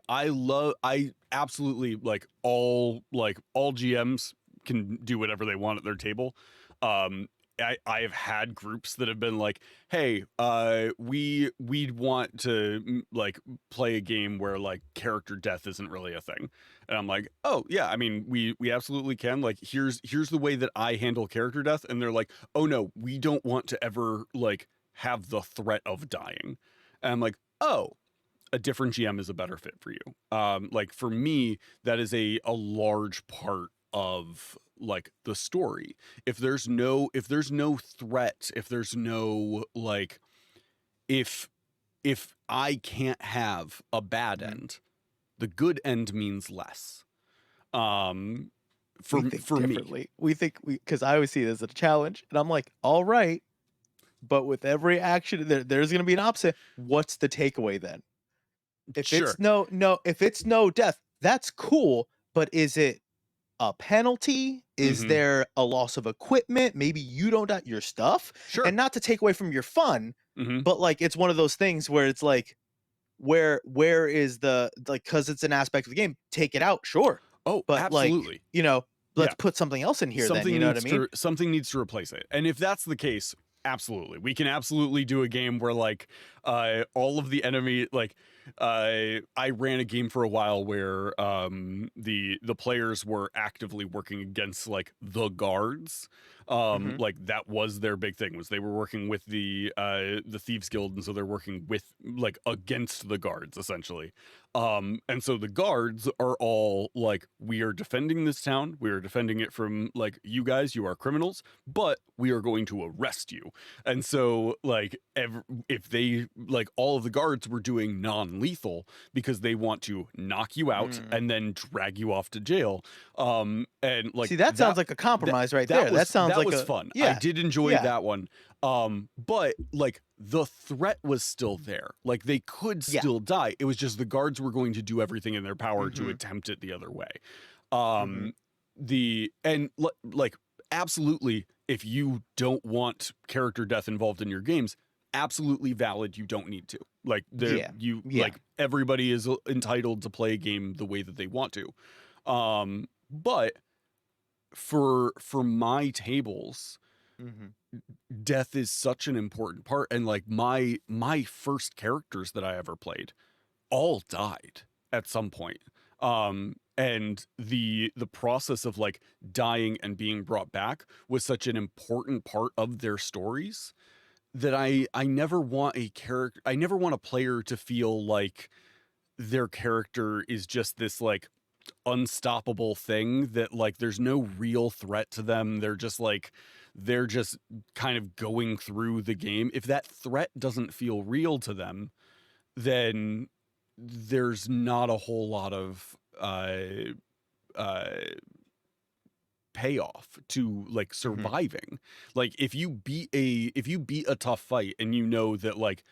Speaker 2: absolutely like all GMs can do whatever they want at their table. Um I have had groups that have been like, hey, we'd want to like play a game where like character death isn't really a thing. And I'm like, oh yeah, I mean, we absolutely can. Like, here's the way that I handle character death. And they're like, oh no, we don't want to ever like have the threat of dying. And I'm like, oh, a different GM is a better fit for you. Like for me, that is a large part of like the story. If there's no threat, if there's no like if if I can't have a bad
Speaker 3: Mhm.
Speaker 2: end, the good end means less. Um
Speaker 3: We
Speaker 2: for
Speaker 3: think
Speaker 2: for me.
Speaker 3: differently. We think because I always see it as a challenge, and I'm like, all right, but with every action, there's gonna be an opposite. What's the takeaway then? If it's
Speaker 2: Sure.
Speaker 3: if it's no death, that's cool, but is it a penalty? Is
Speaker 2: Mhm.
Speaker 3: there a loss of equipment? Maybe you don't got your stuff?
Speaker 2: Sure.
Speaker 3: And not to take away from your fun,
Speaker 2: Mhm.
Speaker 3: but, like, it's one of those things where it's like, where is the like? Because it's an aspect of the game, take it out, sure,
Speaker 2: Oh,
Speaker 3: but, like,
Speaker 2: absolutely.
Speaker 3: you know,
Speaker 2: Yeah.
Speaker 3: let's put something else in here then, you know what I mean?
Speaker 2: Something needs to replace it. And if that's the case, absolutely. We can absolutely do a game where like all of the enemy like I ran a game for a while where the players were actively working against like the guards.
Speaker 3: Mhm,
Speaker 2: Like that was their big thing was they were working with the Thieves Guild, and so they're working with like against the guards essentially. And so the guards are all like, we are defending this town. We are defending it from like you guys, you are criminals, but we are going to arrest you. And so like if they like all of the guards were doing non-lethal because they want to knock you out
Speaker 3: mm.
Speaker 2: and then drag you off to jail. And like
Speaker 3: See, that sounds
Speaker 2: that
Speaker 3: like a compromise right
Speaker 2: that
Speaker 3: there. That
Speaker 2: was
Speaker 3: sounds
Speaker 2: that
Speaker 3: like
Speaker 2: was
Speaker 3: a
Speaker 2: fun. I
Speaker 3: yeah,
Speaker 2: did enjoy
Speaker 3: yeah,
Speaker 2: that one. But like the threat was still there. Like they could
Speaker 3: yeah,
Speaker 2: still die. It was just the guards were going to do everything in their power to
Speaker 3: mhm,
Speaker 2: attempt it the other way.
Speaker 3: mhm,
Speaker 2: Um like absolutely, if you don't want character death involved in your games, absolutely valid, you don't need to. Like there
Speaker 3: yeah,
Speaker 2: you
Speaker 3: yeah,
Speaker 2: like everybody is entitled to play a game the way that they want to. But for my tables,
Speaker 3: mhm,
Speaker 2: death is such an important part, and like my first characters that I ever played all died at some point. And the process of like dying and being brought back was such an important part of their stories that I never want a character, I never want a player to feel like their character is just this like unstoppable thing that like there's no real threat to them. They're just kind of going through the game. If that threat doesn't feel real to them, then there's not a whole lot of uh payoff to like
Speaker 3: mhm,
Speaker 2: surviving. Like if you beat a tough fight and you know that like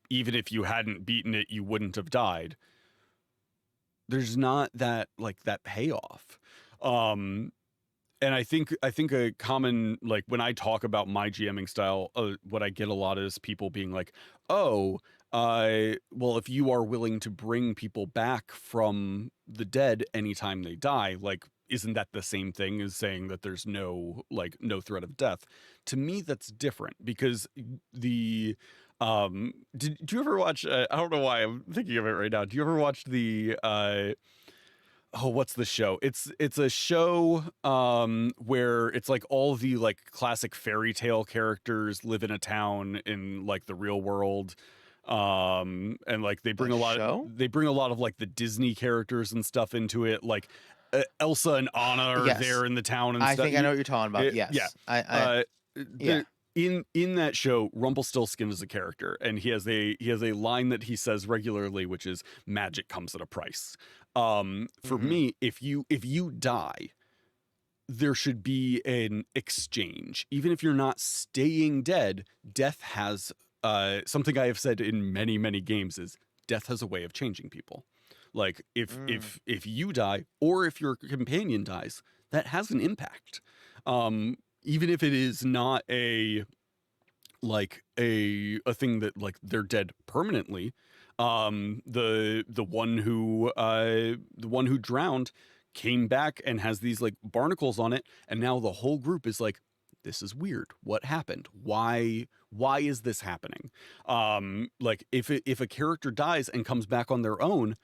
Speaker 2: even if you hadn't beaten it you wouldn't have died, there's not that like that payoff. Um and I think a common like when I talk about my GMing style, what I get a lot is people being like, "Oh, well, if you are willing to bring people back from the dead anytime they die, like, isn't that the same thing as saying that there's no threat of death?" To me, that's different because the do you ever watch? I don't know why I'm thinking of it right now. Do you ever watch the oh, what's the show? It's a show where it's like all the like classic fairy tale characters live in a town in like the real world. And like
Speaker 3: a show?
Speaker 2: they bring a lot of like the Disney characters and stuff into it, like Elsa and Anna are
Speaker 3: Yes.
Speaker 2: there in the town and
Speaker 3: I
Speaker 2: stuff.
Speaker 3: think I know what you're talking about,
Speaker 2: Yeah.
Speaker 3: yes. I
Speaker 2: Uh
Speaker 3: yeah.
Speaker 2: the in that show, Rumpelstiltskin is a character, and he has a line that he says regularly, which is magic comes at a price. For
Speaker 3: Mhm,
Speaker 2: me, if you die, there should be an exchange. Even if you're not staying dead, death has something I have said in many, many games is death has a way of changing people. Like if
Speaker 3: mm,
Speaker 2: if if you die or if your companion dies, that has an impact. Even if it is not a thing that like they're dead permanently. The one who drowned came back and has these like barnacles on it, and now the whole group is like, this is weird. What happened? Why is this happening? Like if a character dies and comes back on their own,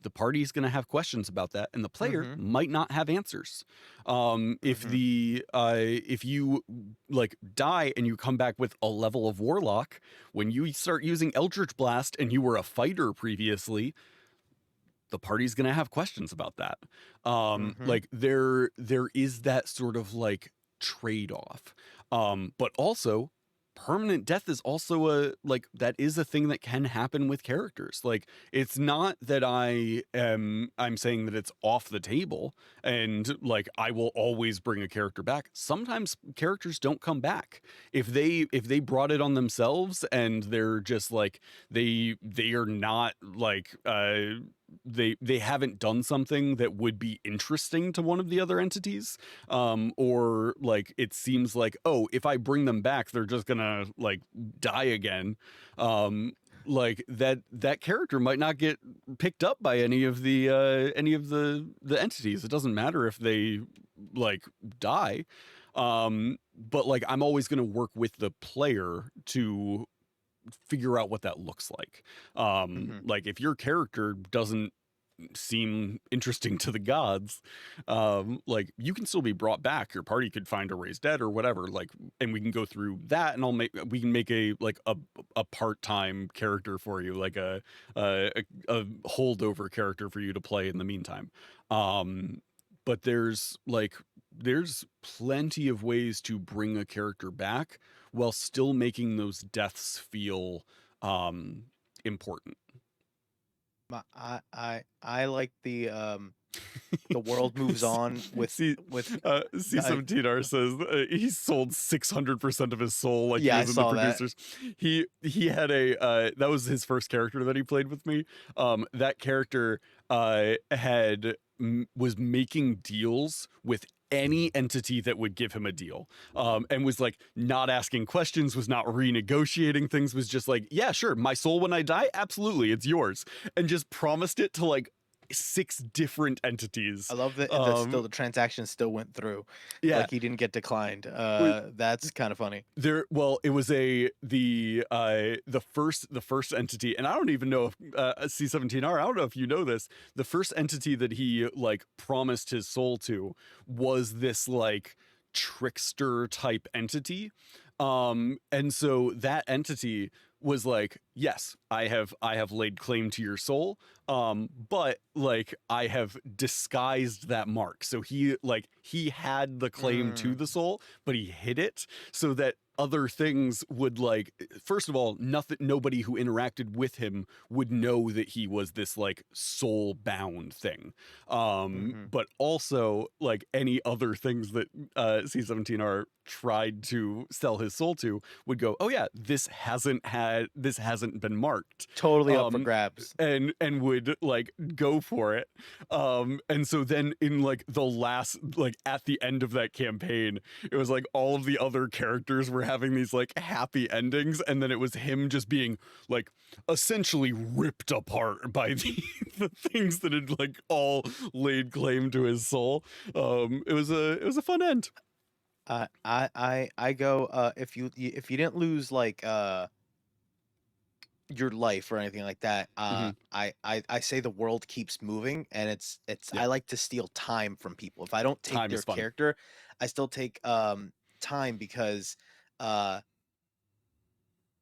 Speaker 2: the party's going to have questions about that, and the player
Speaker 3: Mhm.
Speaker 2: might not have answers.
Speaker 3: Mhm.
Speaker 2: If you like die and you come back with a level of warlock, when you start using Eldritch Blast and you were a fighter previously, the party's going to have questions about that.
Speaker 3: Mhm.
Speaker 2: Like there is that sort of like trade off. But also permanent death is also a like that is a thing that can happen with characters. Like it's not that I'm saying that it's off the table and like I will always bring a character back. Sometimes characters don't come back. If they brought it on themselves and they're just like they are not like they haven't done something that would be interesting to one of the other entities, or like it seems like, oh, if I bring them back they're just gonna like die again, like that character might not get picked up by any of the entities. It doesn't matter if they like die, but like I'm always going to work with the player to figure out what that looks like.
Speaker 3: Mhm.
Speaker 2: Like if your character doesn't seem interesting to the gods, like you can still be brought back. Your party could find a raised dead or whatever, like, and we can go through that, and we can make a like a part-time character for you, like a holdover character for you to play in the meantime. But there's plenty of ways to bring a character back while still making those deaths feel important.
Speaker 3: I like the world moves on
Speaker 2: See,
Speaker 3: with I
Speaker 2: C17R says he sold 600% of his soul like he
Speaker 3: yeah, I
Speaker 2: was in the
Speaker 3: saw that.
Speaker 2: producers. He had a that was his first character that he played with me. That character was making deals with any entity that would give him a deal, and was like not asking questions, was not renegotiating things, was just like, yeah, sure, my soul when I die, absolutely, it's yours, and just promised it to like six different
Speaker 3: I
Speaker 2: entities.
Speaker 3: love that the transaction still went through.
Speaker 2: Yeah,
Speaker 3: Like he didn't get declined.
Speaker 2: w-
Speaker 3: That's kind of funny.
Speaker 2: there. Well, it was the first entity, and I don't even know if C17R. I don't know if you know this. The first entity that he like promised his soul to was this like trickster type entity, and so that entity was like, yes, I have laid claim to your soul, but like I have disguised that mark. So he had the claim to
Speaker 3: Mm,
Speaker 2: the soul, but he hid it so that other things would like, first of all, nothing, nobody who interacted with him would know that he was this like soul bound thing,
Speaker 3: mhm.
Speaker 2: but also like any other things that C17R tried to sell his soul to would go, oh yeah, this hasn't been marked,
Speaker 3: Totally up for
Speaker 2: um
Speaker 3: grabs.
Speaker 2: and would like go for it. And so then in like the last, like at the end of that campaign, it was like all of the other characters were having these like happy endings, and then it was him just being like essentially ripped apart by the the things that had like all laid claim to his soul. It was a fun end.
Speaker 3: I go if you didn't lose like your life or anything like that,
Speaker 2: Hmm.
Speaker 3: I say the world keeps moving, and it's
Speaker 2: Yeah,
Speaker 3: I like to steal time from people. If I don't take
Speaker 2: time
Speaker 3: their
Speaker 2: is fun.
Speaker 3: character, I still take time because uh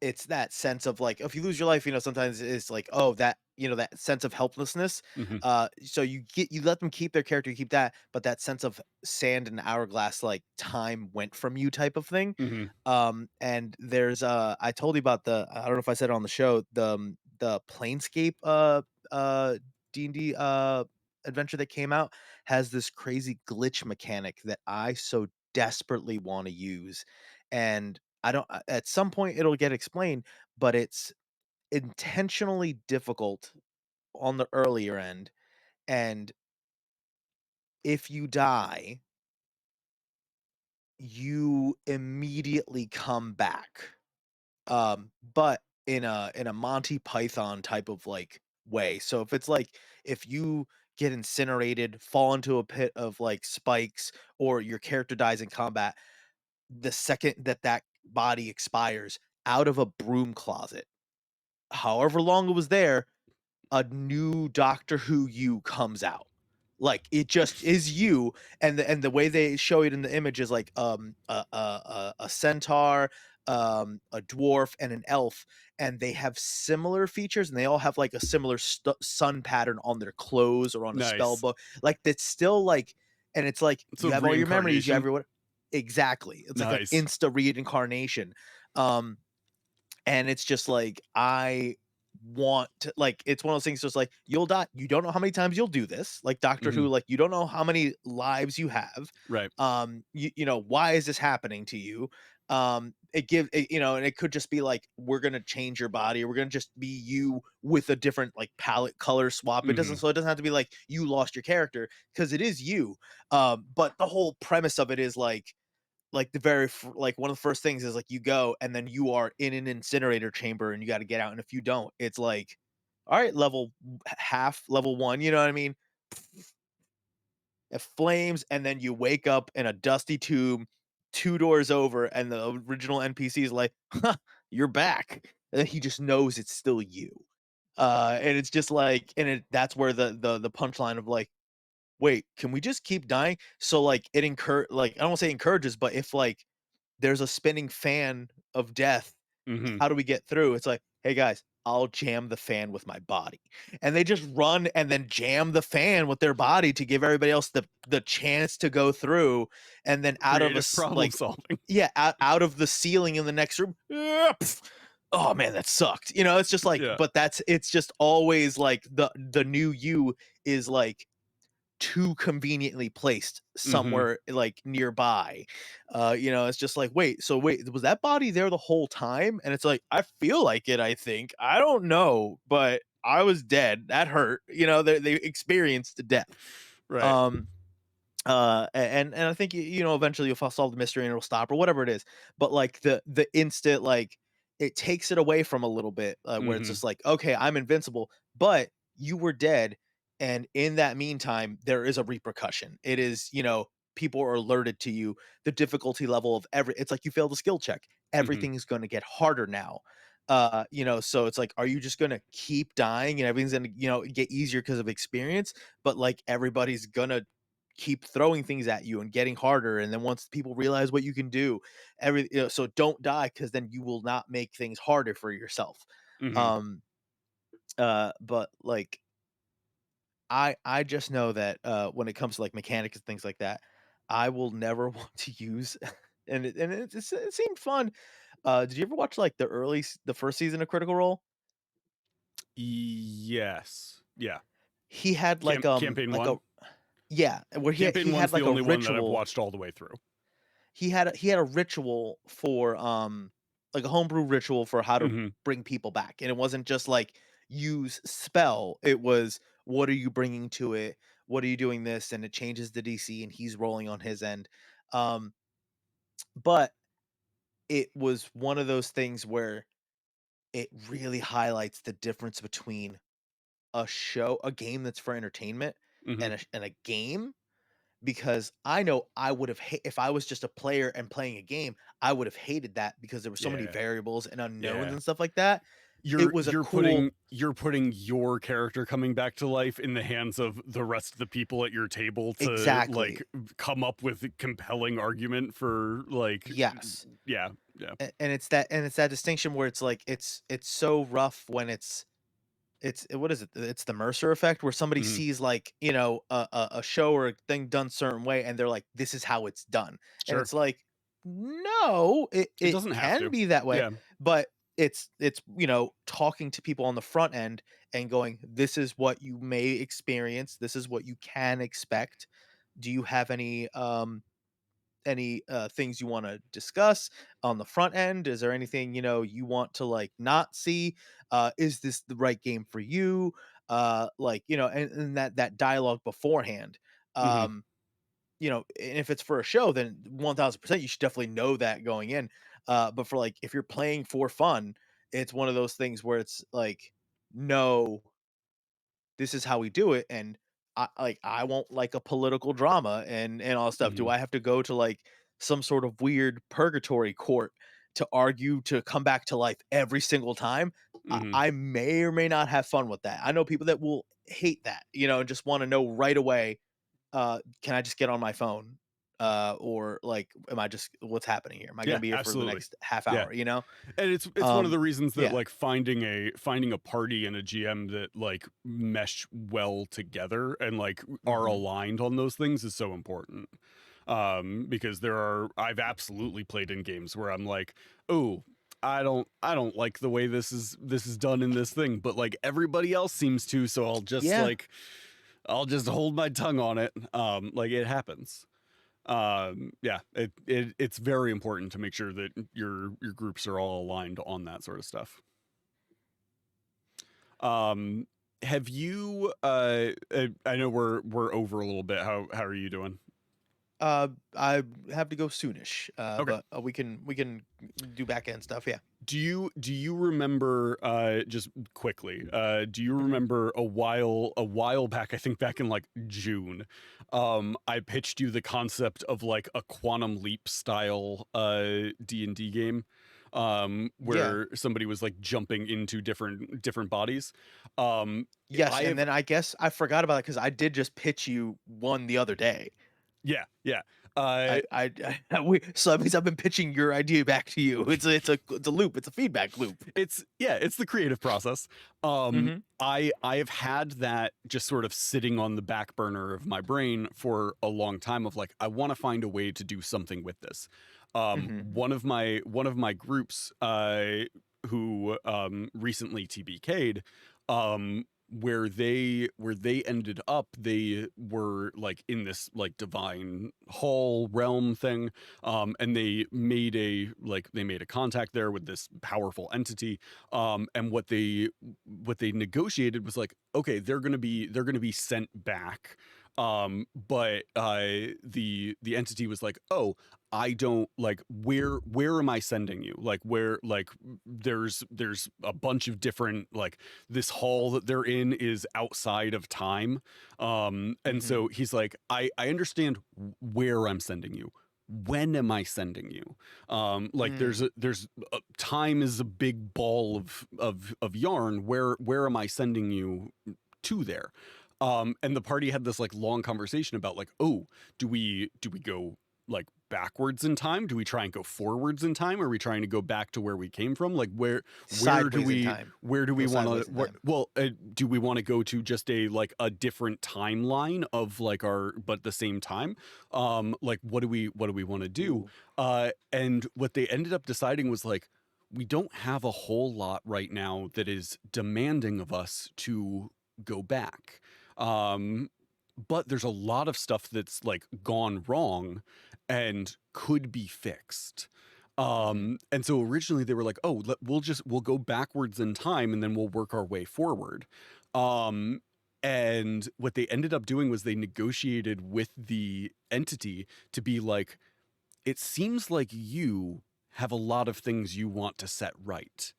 Speaker 3: it's that sense of like if you lose your life, sometimes it's like, oh, that that sense of helplessness.
Speaker 2: Hmm.
Speaker 3: So you let them keep their character, you keep that, but that sense of sand and hourglass, like time went from you type of thing.
Speaker 2: Hmm.
Speaker 3: And there's I told you about I don't know if I said it on the show, the Planescape uh D&D adventure that came out has this crazy glitch mechanic that I so desperately want to use. And I don't at some point it'll get explained, but it's intentionally difficult on the earlier end, and if you die, you immediately come back. But in a Monty Python type of like way. So if it's like if you get incinerated, fall into a pit of like spikes, or your character dies in combat, the second that that body expires, out of a broom closet, however long it was there, a new Doctor Who you comes out. Like, it just is you, and the way they show it in the image is like, a centaur, a dwarf, and an elf, and they have similar features, and they all have, like, a similar sun pattern on their clothes or on a spell
Speaker 2: Nice.
Speaker 3: book. Like, that's still, like, and it's like,
Speaker 2: So
Speaker 3: you have all your memories, you have
Speaker 2: reincarnation.
Speaker 3: your what. Exactly. It's like
Speaker 2: Nice.
Speaker 3: insta reincarnation. Um and it's just like, I want to, like, it's one of those things just like, you'll die. You don't know how many times you'll do this. Like Doctor
Speaker 2: Mhm.
Speaker 3: Who, like, you don't know how many lives you have.
Speaker 2: Right.
Speaker 3: You know, why is this happening to you? It give it, you know, and it could just be like, we're gonna change your body, or we're gonna just be you with a different like palette color swap. It doesn't,
Speaker 2: Mhm.
Speaker 3: so it doesn't have to be like you lost your character, because it is you. But the whole premise of it is like the very like one of the first things is like you go and then you are in an incinerator chamber and you got to get out, and if you don't, it's like, all right, level half, level 1, you know what I mean? It flames, and then you wake up in a dusty tomb 2 doors over, and the original NPC is like, huh, you're back, and then he just knows it's still you. And it's just like, and that's where the punchline of like, wait, can we just keep dying? So like it like, I don't want to say encourages, but if like there's a spinning fan of death,
Speaker 2: Mhm.
Speaker 3: how do we get through? It's like, "Hey, guys, I'll jam the fan with my body." And they just run and then jam the fan with their body to give everybody else the chance to go through, and then out of a
Speaker 2: Creative problem
Speaker 3: like,
Speaker 2: solving.
Speaker 3: yeah, out of the ceiling in the next room, oh, man, that sucked. You know, it's just like,
Speaker 2: Yeah.
Speaker 3: but it's just always like the new you is like too conveniently placed
Speaker 2: Mhm.
Speaker 3: somewhere like nearby. You know, it's just like, wait, so wait, was that body there the whole time? And it's like, I feel like it, I think. I don't know, but I was dead. That hurt. You know, they experienced death.
Speaker 2: Right.
Speaker 3: Um and I think you know, eventually you'll solve the mystery and it'll stop or whatever it is. But like the instant, like, it takes it away from a little bit, where it's
Speaker 2: Mhm.
Speaker 3: just like, okay, I'm invincible, but you were dead, and in that meantime there is a repercussion. It is, you know, people are alerted to you. The difficulty level of every, it's like you failed a skill check.
Speaker 2: Mhm.
Speaker 3: Everything is going to get harder now. You know, so it's like, are you just going to keep dying and everything's going to, you know, get easier because of experience, but like everybody's gonna keep throwing things at you and getting harder, and then once people realize what you can do, you know, so don't die, because then you will not make things harder for yourself.
Speaker 2: Mhm.
Speaker 3: um but like, I just know that when it comes to like mechanics and things like that, I will never want to use it seemed fun. Did you ever watch like the first season of Critical Role?
Speaker 2: Yes. Yeah.
Speaker 3: He had
Speaker 2: Campaign
Speaker 3: like a,
Speaker 2: 1?
Speaker 3: yeah, where
Speaker 2: Campaign
Speaker 3: he
Speaker 2: 1's
Speaker 3: had
Speaker 2: the
Speaker 3: like a
Speaker 2: only one that I've
Speaker 3: ritual.
Speaker 2: watched all the way through.
Speaker 3: He had a ritual for, like a homebrew ritual for how to
Speaker 2: Mhm.
Speaker 3: bring people back, and it wasn't just like use spell, it was, what are you bringing to it? What are you doing this? And it changes the DC, and he's rolling on his end. Um, but it was one of those things where it really highlights the difference between a game that's for entertainment,
Speaker 2: Mhm.
Speaker 3: and a game, because I know I would have if I was just a player and playing a game, I would have hated that because there were so many
Speaker 2: Yeah.
Speaker 3: variables and unknowns
Speaker 2: Yeah.
Speaker 3: and stuff like that. It was a cool.
Speaker 2: You're putting your character coming back to life in the hands of the rest of the people at your table to,
Speaker 3: Exactly.
Speaker 2: like, come up with a compelling argument for, like,
Speaker 3: Yes.
Speaker 2: yeah, yeah.
Speaker 3: And it's that distinction where it's like, it's so rough when what is it? It's the Mercer effect, where somebody
Speaker 2: Mhm.
Speaker 3: sees like, you know, a show or a thing done certain way, and they're like, "This is how it's done," and
Speaker 2: Sure.
Speaker 3: it's like, no,
Speaker 2: It
Speaker 3: it
Speaker 2: doesn't have
Speaker 3: can
Speaker 2: to.
Speaker 3: be that way,
Speaker 2: Yeah.
Speaker 3: but it's, you know, talking to people on the front end and going, "This is what you may experience. This is what you can expect. Do you have any things you want to discuss on the front end? Is there anything, you know, you want to like not see? Is this the right game for you? Like, you know, and that dialogue beforehand.
Speaker 2: Mhm.
Speaker 3: um you know, and if it's for a show, then 1000% you should definitely know that going in. But for like, if you're playing for fun, it's one of those things where it's like, no, this is how we do it. And I won't like a political drama and all that stuff. Do
Speaker 2: Mhm.
Speaker 3: I have to go to like some sort of weird purgatory court to argue to come back to life every single time,
Speaker 2: Mhm.
Speaker 3: I may or may not have fun with that. I know people that will hate that, and just want to know right away, can I just get on my phone? Or like, am I just what's happening here? Am I going
Speaker 2: Yeah,
Speaker 3: to be here for the
Speaker 2: absolutely.
Speaker 3: next half
Speaker 2: Yeah.
Speaker 3: hour?
Speaker 2: And it's one of
Speaker 3: Um,
Speaker 2: the reasons that
Speaker 3: yeah.
Speaker 2: like finding a party and a GM that like mesh well together and like are
Speaker 3: Hmm.
Speaker 2: aligned on those things is so important. Because I've absolutely played in games where I'm like, "Oh, I don't like the way this is done in this thing, but like everybody else seems to, so
Speaker 3: Yeah.
Speaker 2: I'll just hold my tongue on it." Like it happens. Yeah, it's very important to make sure that your groups are all aligned on that sort of stuff. um have you I know we're over a little bit. How are you doing?
Speaker 3: I have to go soonish,
Speaker 2: Okay.
Speaker 3: but we can do back end stuff. Yeah.
Speaker 2: Do you remember, just quickly, do you
Speaker 3: Hmm.
Speaker 2: remember a while back, I think back in like June, I pitched you the concept of like a Quantum Leap style D&D game,
Speaker 3: Yeah.
Speaker 2: where somebody was like jumping into different bodies. Um
Speaker 3: Yes,
Speaker 2: I
Speaker 3: and
Speaker 2: have
Speaker 3: then I guess I forgot about it because I did just pitch you one the other day.
Speaker 2: Yeah, yeah. Uh
Speaker 3: So that means I've been pitching your idea back to you. It's a loop. It's a feedback loop.
Speaker 2: it's the creative process.
Speaker 3: Hmm.
Speaker 2: I have had that just sort of sitting on the back burner of my brain for a long time of like I want to find a way to do something with this.
Speaker 3: Hmm.
Speaker 2: One of my groups who recently TBK'd, where they ended up, they were like in this like divine hall realm thing, and they made a contact there with this powerful entity, and what they negotiated was like, okay, they're gonna be sent back, but the entity was like, oh, I don't like, where am I sending you, like where, like there's a bunch of different, like this hall that they're in is outside of time, and
Speaker 3: Hmm.
Speaker 2: so he's like, I understand where I'm sending you, when am I sending you, like
Speaker 3: Mm.
Speaker 2: time is a big ball of yarn, where am I sending you to there. And the party had this like long conversation about like, oh, do we go like backwards in time, do we try and go forwards in time, are we trying to go back to where we came from, like where do
Speaker 3: Sideways in
Speaker 2: we
Speaker 3: time.
Speaker 2: where do we
Speaker 3: Go
Speaker 2: want to,
Speaker 3: sideways in time.
Speaker 2: well, do we want to go to just a like a different timeline of like our, but the same time, like what do we want to do.
Speaker 3: Ooh.
Speaker 2: And what they ended up deciding was like, we don't have a whole lot right now that is demanding of us to go back, um but there's a lot of stuff that's like gone wrong and could be fixed.
Speaker 3: Hmm.
Speaker 2: And so originally they were like, oh, we'll go backwards in time and then we'll work our way forward. um and what they ended up doing was they negotiated with the entity to be like, it seems like you have a lot of things you want to set right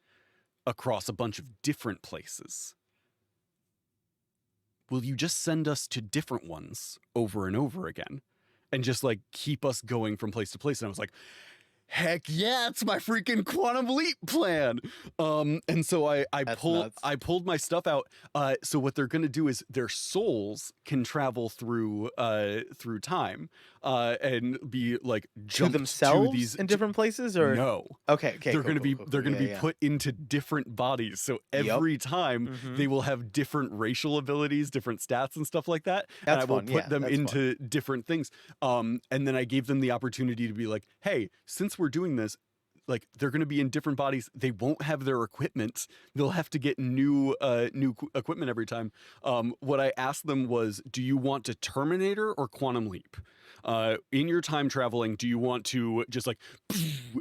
Speaker 2: across a bunch of different places. Will you just send us to different ones over and over again and just like keep us going from place to place? And I was like, heck yeah, it's my freaking Quantum Leap plan. And so
Speaker 3: That's nuts.
Speaker 2: I pulled my stuff out. So what they're gonna do is their souls can travel through time, and be like
Speaker 3: To
Speaker 2: jumped to
Speaker 3: themselves
Speaker 2: these
Speaker 3: in different places, or
Speaker 2: no,
Speaker 3: okay, okay,
Speaker 2: they're
Speaker 3: cool,
Speaker 2: going to
Speaker 3: cool,
Speaker 2: be
Speaker 3: cool,
Speaker 2: they're
Speaker 3: cool.
Speaker 2: going to
Speaker 3: Yeah,
Speaker 2: be
Speaker 3: yeah.
Speaker 2: put into different bodies, so
Speaker 3: Yep.
Speaker 2: every time
Speaker 3: Hmm.
Speaker 2: they will have different racial abilities, different stats and stuff like that, and I
Speaker 3: That's
Speaker 2: will
Speaker 3: fun.
Speaker 2: put
Speaker 3: Yeah,
Speaker 2: them
Speaker 3: that's fun.
Speaker 2: into different things. And then I gave them the opportunity to be like, hey, since we're doing this, like they're going to be in different bodies, they won't have their equipment, they'll have to get new equipment every time. What I asked them was, do you want to Terminator or Quantum Leap? In your time traveling, do you want to just like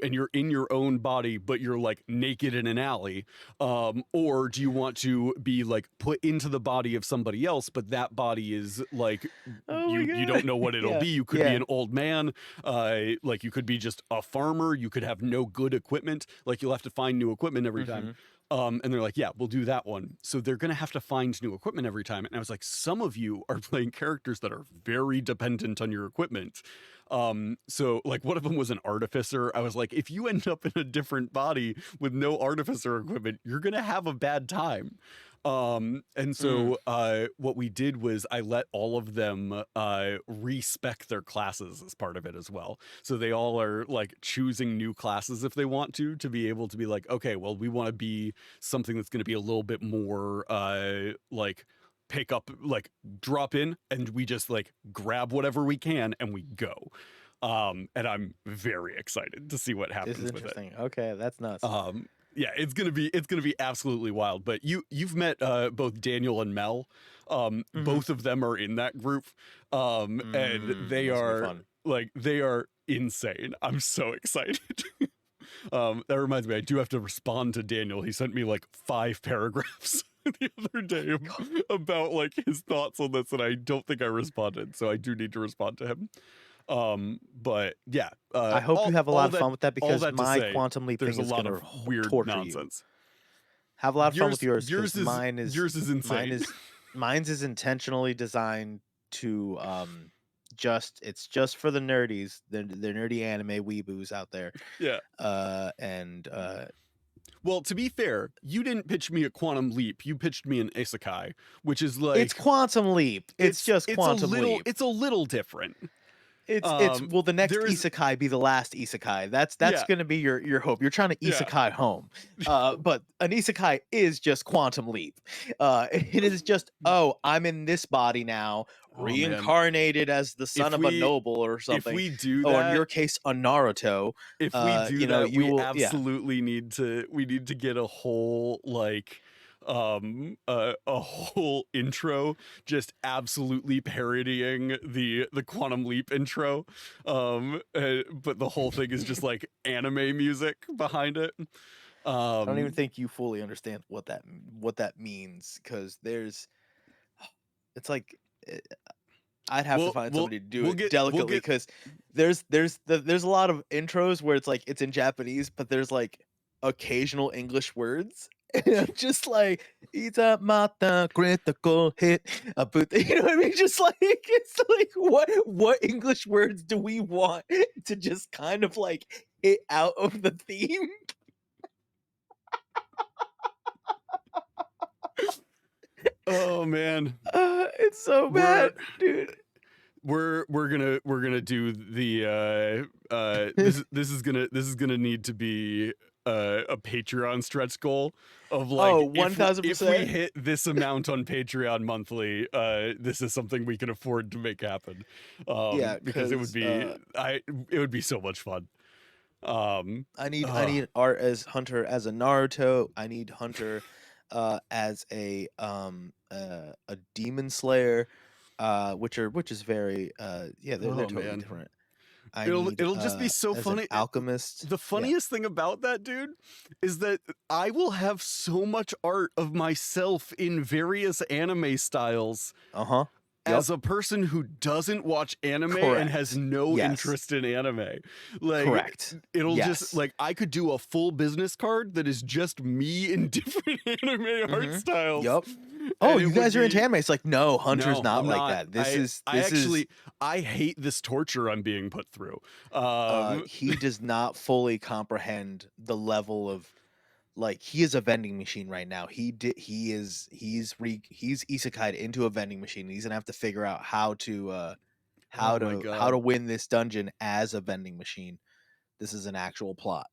Speaker 2: and you're in your own body but you're like naked in an alley, or do you want to be like put into the body of somebody else, but that body is like,
Speaker 3: Oh my
Speaker 2: you don't
Speaker 3: god.
Speaker 2: know what it'll
Speaker 3: Yeah,
Speaker 2: be, you could be
Speaker 3: yeah.
Speaker 2: an old man, like you could be just a farmer, you could have no good equipment, like you'll have to find new equipment every time.
Speaker 3: Hmm.
Speaker 2: And they're like, yeah, we'll do that one. So they're going to have to find new equipment every time. And I was like, some of you are playing characters that are very dependent on your equipment. So like one of them was an artificer. I was like, if you end up in a different body with no artificer equipment, you're going to have a bad time. And
Speaker 3: Mm.
Speaker 2: so what we did was I let all of them respec their classes as part of it as well. So they all are like choosing new classes if they want to be able to be like, okay, well, we want to be something that's going to be a little bit more like pick up, like drop in, and we just like grab whatever we can and we go. And I'm very excited to see what
Speaker 3: This is
Speaker 2: happens with it.
Speaker 3: interesting. Okay, that's nuts.
Speaker 2: Yeah, it's gonna be absolutely wild. But you've met both Daniel and Mel.
Speaker 3: Mhm.
Speaker 2: Both of them are in that group. And they
Speaker 3: This will be
Speaker 2: are
Speaker 3: fun.
Speaker 2: like they are insane. I'm so excited. That reminds me, I do have to respond to Daniel. He sent me like 5 paragraphs the other day
Speaker 3: God.
Speaker 2: about like his thoughts on this, and I don't think I responded. So I do need to respond to him. But yeah,
Speaker 3: I hope you have a
Speaker 2: all
Speaker 3: lot of
Speaker 2: that
Speaker 3: fun with that
Speaker 2: all
Speaker 3: because
Speaker 2: that to
Speaker 3: my
Speaker 2: say,
Speaker 3: quantum leap
Speaker 2: there's
Speaker 3: thing
Speaker 2: a
Speaker 3: is
Speaker 2: lot
Speaker 3: gonna
Speaker 2: of weird
Speaker 3: torture you.
Speaker 2: nonsense.
Speaker 3: Have a lot of fun with yours
Speaker 2: Yours
Speaker 3: because
Speaker 2: is yours is
Speaker 3: mine
Speaker 2: insane.
Speaker 3: is mine's is intentionally designed to just it's just for the nerdies, the nerdy anime weeboos out there.
Speaker 2: Yeah.
Speaker 3: And
Speaker 2: Well, to be fair, you didn't pitch me a quantum leap. You pitched me an isekai, which is
Speaker 3: it's
Speaker 2: like
Speaker 3: quantum leap. It's just quantum leap.
Speaker 2: it's a little different.
Speaker 3: It's will the next
Speaker 2: There's
Speaker 3: isekai be the last isekai? That's
Speaker 2: yeah,
Speaker 3: gonna be your hope. You're trying to
Speaker 2: yeah.
Speaker 3: isekai home. But an isekai is just quantum leap. It is just, oh, I'm in this body now,
Speaker 2: Oh man.
Speaker 3: reincarnated as the son
Speaker 2: If
Speaker 3: of a
Speaker 2: we
Speaker 3: noble or
Speaker 2: if
Speaker 3: something.
Speaker 2: we do
Speaker 3: Oh, in
Speaker 2: that,
Speaker 3: your case, a Naruto.
Speaker 2: if we do that,
Speaker 3: You
Speaker 2: we
Speaker 3: will, yeah.
Speaker 2: absolutely need to get a whole like a whole intro just absolutely parodying the quantum leap intro, but the whole thing is just like anime music behind it.
Speaker 3: I don't even
Speaker 2: um
Speaker 3: think you fully understand what that means because there's, it's like, I'd have to
Speaker 2: we'll
Speaker 3: find
Speaker 2: we'll
Speaker 3: somebody to do it
Speaker 2: we'll
Speaker 3: delicately
Speaker 2: get
Speaker 3: because there's a lot of intros where it's like it's in Japanese, but there's like occasional English words. And I'm just like, it's a mata critical hit. A boot, you know what I mean? Just like it's like what English words do we want to just kind of like hit out of the theme?
Speaker 2: oh man,
Speaker 3: It's so
Speaker 2: we're
Speaker 3: bad, dude.
Speaker 2: we're gonna do the this is gonna need to be a Patreon stretch goal of
Speaker 3: Oh,
Speaker 2: like if we
Speaker 3: 1000%.
Speaker 2: hit this amount on Patreon monthly, this is something we can afford to make happen.
Speaker 3: Yeah,
Speaker 2: Because it would
Speaker 3: because
Speaker 2: be it would be so much fun. Um
Speaker 3: I
Speaker 2: uh,
Speaker 3: need Art as Hunter as a Naruto. I need Hunter as a Demon Slayer, which is very yeah, they're
Speaker 2: oh
Speaker 3: totally
Speaker 2: man,
Speaker 3: different. I need
Speaker 2: it'll just be so
Speaker 3: as an
Speaker 2: funny.
Speaker 3: alchemist.
Speaker 2: The
Speaker 3: Yeah.
Speaker 2: funniest thing about that, dude, is that I will have so much art of myself in various anime styles
Speaker 3: Uh-huh. Yep.
Speaker 2: as a person who doesn't watch anime and has
Speaker 3: Correct.
Speaker 2: no
Speaker 3: Yes.
Speaker 2: interest in anime. Like
Speaker 3: Correct.
Speaker 2: it'll just
Speaker 3: Yes.
Speaker 2: like I could do a full business card that is just me in different anime art
Speaker 3: Mhm.
Speaker 2: into
Speaker 3: Yep. Oh,
Speaker 2: and
Speaker 3: you
Speaker 2: it would
Speaker 3: guys are into
Speaker 2: be
Speaker 3: anime. It's like, no, Hunter's
Speaker 2: no,
Speaker 3: not
Speaker 2: I'm
Speaker 3: like
Speaker 2: not.
Speaker 3: that.
Speaker 2: I
Speaker 3: This is
Speaker 2: actually I hate this torture I'm being put through. Um
Speaker 3: he does not fully comprehend the level of, like, he is a vending machine right now. He's isekai'd into a vending machine. He's gonna have to figure out
Speaker 2: oh my
Speaker 3: how to
Speaker 2: god.
Speaker 3: win this dungeon as a vending machine. This is an actual plot.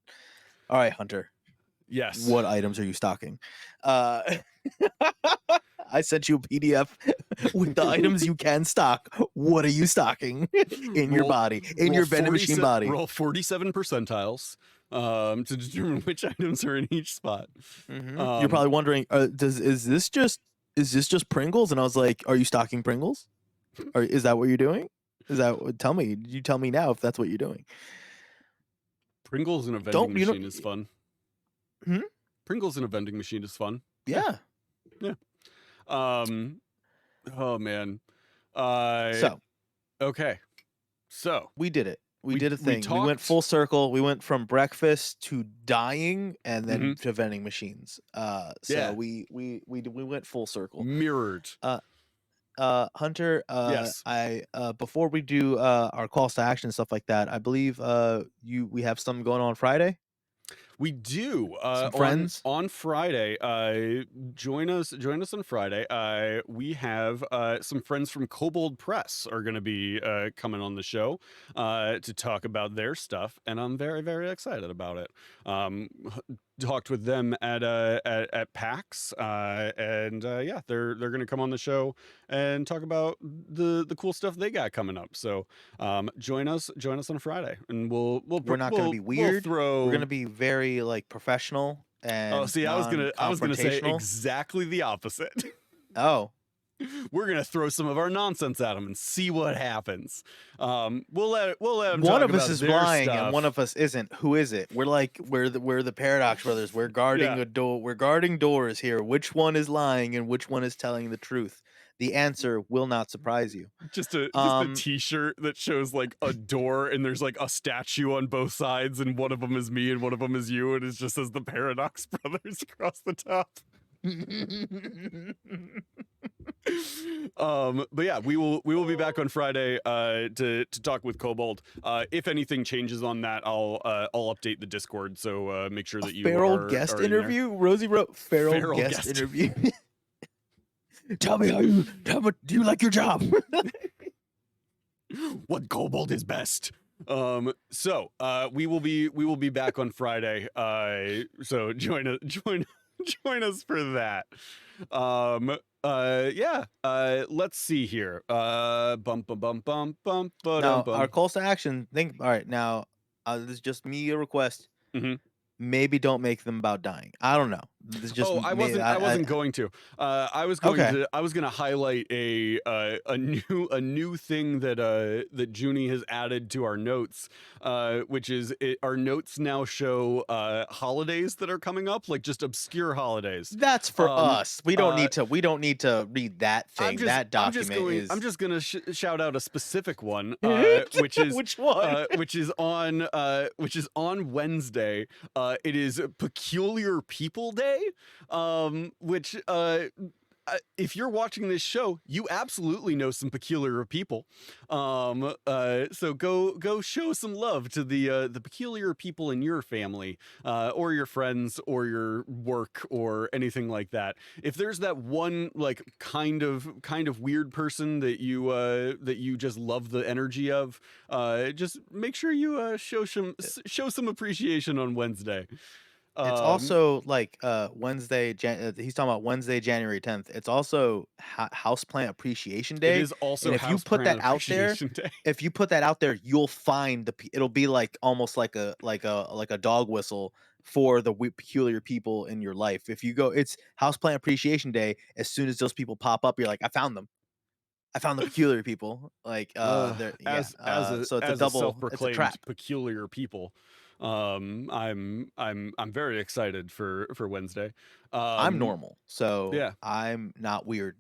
Speaker 3: All right, Hunter,
Speaker 2: Yes.
Speaker 3: what items are you stocking? Uh, I sent you a PDF with the items you can stock. What are you stocking in your
Speaker 2: roll
Speaker 3: body, in your vending machine body?
Speaker 2: roll 47 percentiles to determine which items are in each spot.
Speaker 3: You're
Speaker 2: Um
Speaker 3: probably wondering, is this just Pringles? And I was like, are you stocking Pringles? Or is that what you're doing? Is that tell me? You tell me now if that's what you're doing.
Speaker 2: Pringles in a vending
Speaker 3: Don't you know?
Speaker 2: machine is fun.
Speaker 3: Hmm?
Speaker 2: Pringles in a vending machine is fun. Yeah.
Speaker 3: Yeah.
Speaker 2: Yeah. Um oh man. Uh
Speaker 3: So
Speaker 2: okay. So,
Speaker 3: we did it. We did a
Speaker 2: we
Speaker 3: thing. We went
Speaker 2: talked.
Speaker 3: full circle. We went from breakfast to dying and then
Speaker 2: Hmm.
Speaker 3: to vending machines. So
Speaker 2: Yeah,
Speaker 3: we went full circle.
Speaker 2: mirrored.
Speaker 3: Uh, Hunter,
Speaker 2: Yes.
Speaker 3: I before we do our calls to action and stuff like that, I believe we have something going on Friday.
Speaker 2: We do
Speaker 3: Some friends.
Speaker 2: on Friday. Join us on Friday. We have some friends from Kobold Press are going to be coming on the show to talk about their stuff, and I'm very excited about it. Talked with them at PAX, and yeah, they're going to come on the show and talk about the cool stuff they got coming up. So join us on Friday, and
Speaker 3: We're not going to be
Speaker 2: we'll
Speaker 3: weird. We're going
Speaker 2: throw.
Speaker 3: to be very like professional
Speaker 2: Oh,
Speaker 3: and
Speaker 2: see, I was gonna say
Speaker 3: non-confrontational.
Speaker 2: exactly the opposite.
Speaker 3: Oh,
Speaker 2: We're gonna throw some of our nonsense at them and see what happens. We'll let them
Speaker 3: one
Speaker 2: talk
Speaker 3: of us
Speaker 2: about
Speaker 3: is
Speaker 2: their
Speaker 3: lying and one
Speaker 2: stuff.
Speaker 3: of us isn't. Who is it? We're the Paradox Brothers. We're guarding
Speaker 2: Yeah,
Speaker 3: a door. We're guarding doors here. Which one is lying and which one is telling the truth? The answer will not surprise you.
Speaker 2: just a
Speaker 3: Um,
Speaker 2: T-shirt that shows like a door and there's like a statue on both sides, and one of them is me and one of them is you, and it just says the Paradox Brothers across the top. But yeah, we will be back on Friday to talk with Kobold. If anything changes on that, I'll update the Discord, so make sure
Speaker 3: a
Speaker 2: that you
Speaker 3: feral guest
Speaker 2: are in there.
Speaker 3: interview. Rosie wrote feral
Speaker 2: Feral
Speaker 3: guest
Speaker 2: guest.
Speaker 3: interview. Tell me how you. Tell me, do you like your job?
Speaker 2: What Kobold is best. So we will be back on Friday. So join us for that. Yeah. Let's see here. Bum
Speaker 3: Now, our
Speaker 2: bum.
Speaker 3: calls to action. Think. All right. Now, this is just me a request.
Speaker 2: Hmm.
Speaker 3: Maybe don't make them about dying. I don't know. This is just
Speaker 2: Oh,
Speaker 3: me.
Speaker 2: I wasn't going to.
Speaker 3: Okay.
Speaker 2: I was going to highlight a new thing that that Junie has added to our notes, which is our notes now show holidays that are coming up, like just obscure holidays.
Speaker 3: That's for
Speaker 2: Um,
Speaker 3: us. We don't
Speaker 2: uh,
Speaker 3: need to. We don't need to read that thing. That document
Speaker 2: I'm
Speaker 3: is.
Speaker 2: just gonna shout out a specific one,
Speaker 3: Which one?
Speaker 2: which is on Wednesday. It is Peculiar People Day, which if you're watching this show, you absolutely know some peculiar people. So go show some love to the peculiar people in your family, or your friends, or your work, or anything like that. If there's that one like kind of weird person that you just love the energy of, just make sure you show some appreciation on Wednesday.
Speaker 3: It's
Speaker 2: Um,
Speaker 3: also like Wednesday. He's talking about Wednesday, January 10th. It's also Houseplant Appreciation
Speaker 2: it
Speaker 3: Day,
Speaker 2: is
Speaker 3: and
Speaker 2: also
Speaker 3: if you
Speaker 2: House
Speaker 3: put
Speaker 2: Plant
Speaker 3: that out there,
Speaker 2: Appreciation Day.
Speaker 3: you'll find it'll be like almost like a dog whistle for the peculiar people in your life. If you go, it's Houseplant Appreciation Day. As soon as those people pop up, you're like, I found them. I found the peculiar people. Like they're yeah. So it's a
Speaker 2: As a
Speaker 3: double. It's a
Speaker 2: self-proclaimed
Speaker 3: trap.
Speaker 2: peculiar people, I'm very excited for Wednesday.
Speaker 3: I'm
Speaker 2: Um,
Speaker 3: normal, so
Speaker 2: yeah.
Speaker 3: I'm not weird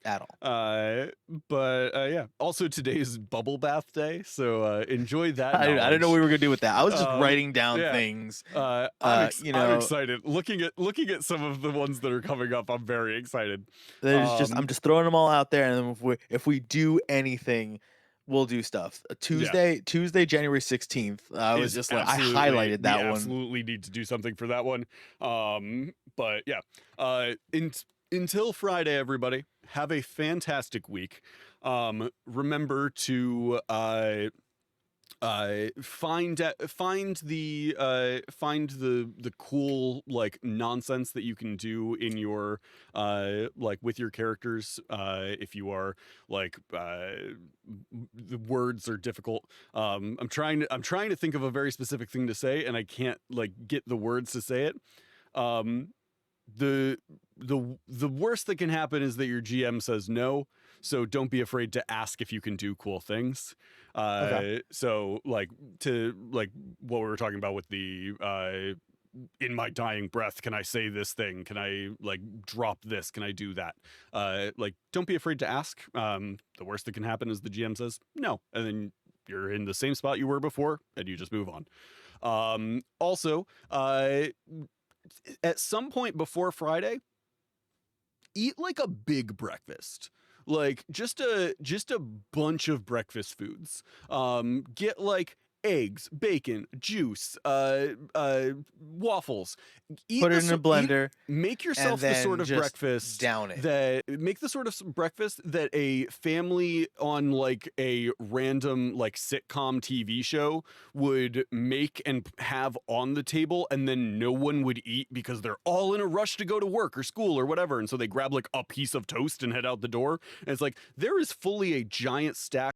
Speaker 3: at all.
Speaker 2: Uh, but yeah. Also, today's bubble bath day, so enjoy that
Speaker 3: I didn't know what
Speaker 2: knowledge.
Speaker 3: we were gonna do with that. I was just
Speaker 2: Um,
Speaker 3: writing down
Speaker 2: yeah.
Speaker 3: things.
Speaker 2: I'm excited. Looking at some of the ones that are coming up, I'm very excited.
Speaker 3: There's just I'm
Speaker 2: Um,
Speaker 3: just throwing them all out there, and then if we do anything, we'll do stuff.
Speaker 2: yeah.
Speaker 3: Tuesday, January 16th. I was
Speaker 2: Is
Speaker 3: just like I
Speaker 2: absolutely
Speaker 3: highlighted
Speaker 2: We
Speaker 3: that one.
Speaker 2: absolutely need to do something for that one. But yeah, until Friday, everybody, have a fantastic week. Remember to find the cool like nonsense that you can do in your like with your characters, if you are like the words are difficult. I'm trying to think of a very specific thing to say, and I can't like get the words to say it. um the the worst that can happen is that your GM says no, so don't be afraid to ask if you can do cool things.
Speaker 3: Okay.
Speaker 2: So like to like what we were talking about with the in my dying breath, can I say this thing? Can I like drop this? Can I do that? Like don't be afraid to ask. The worst that can happen is the GM says no, and then you're in the same spot you were before, and you just move on. Also, at some point before Friday, eat like a big breakfast. Like just a bunch of breakfast foods. Get like eggs, bacon, juice, waffles.
Speaker 3: Put it in a
Speaker 2: Eat,
Speaker 3: blender
Speaker 2: make
Speaker 3: and
Speaker 2: yourself the sort
Speaker 3: then
Speaker 2: of
Speaker 3: just
Speaker 2: breakfast
Speaker 3: down it.
Speaker 2: that make the sort of breakfast that a family on like a random like sitcom TV show would make and have on the table, and then no one would eat because they're all in a rush to go to work or school or whatever, and so they grab like a piece of toast and head out the door. And it's like there is fully a giant stack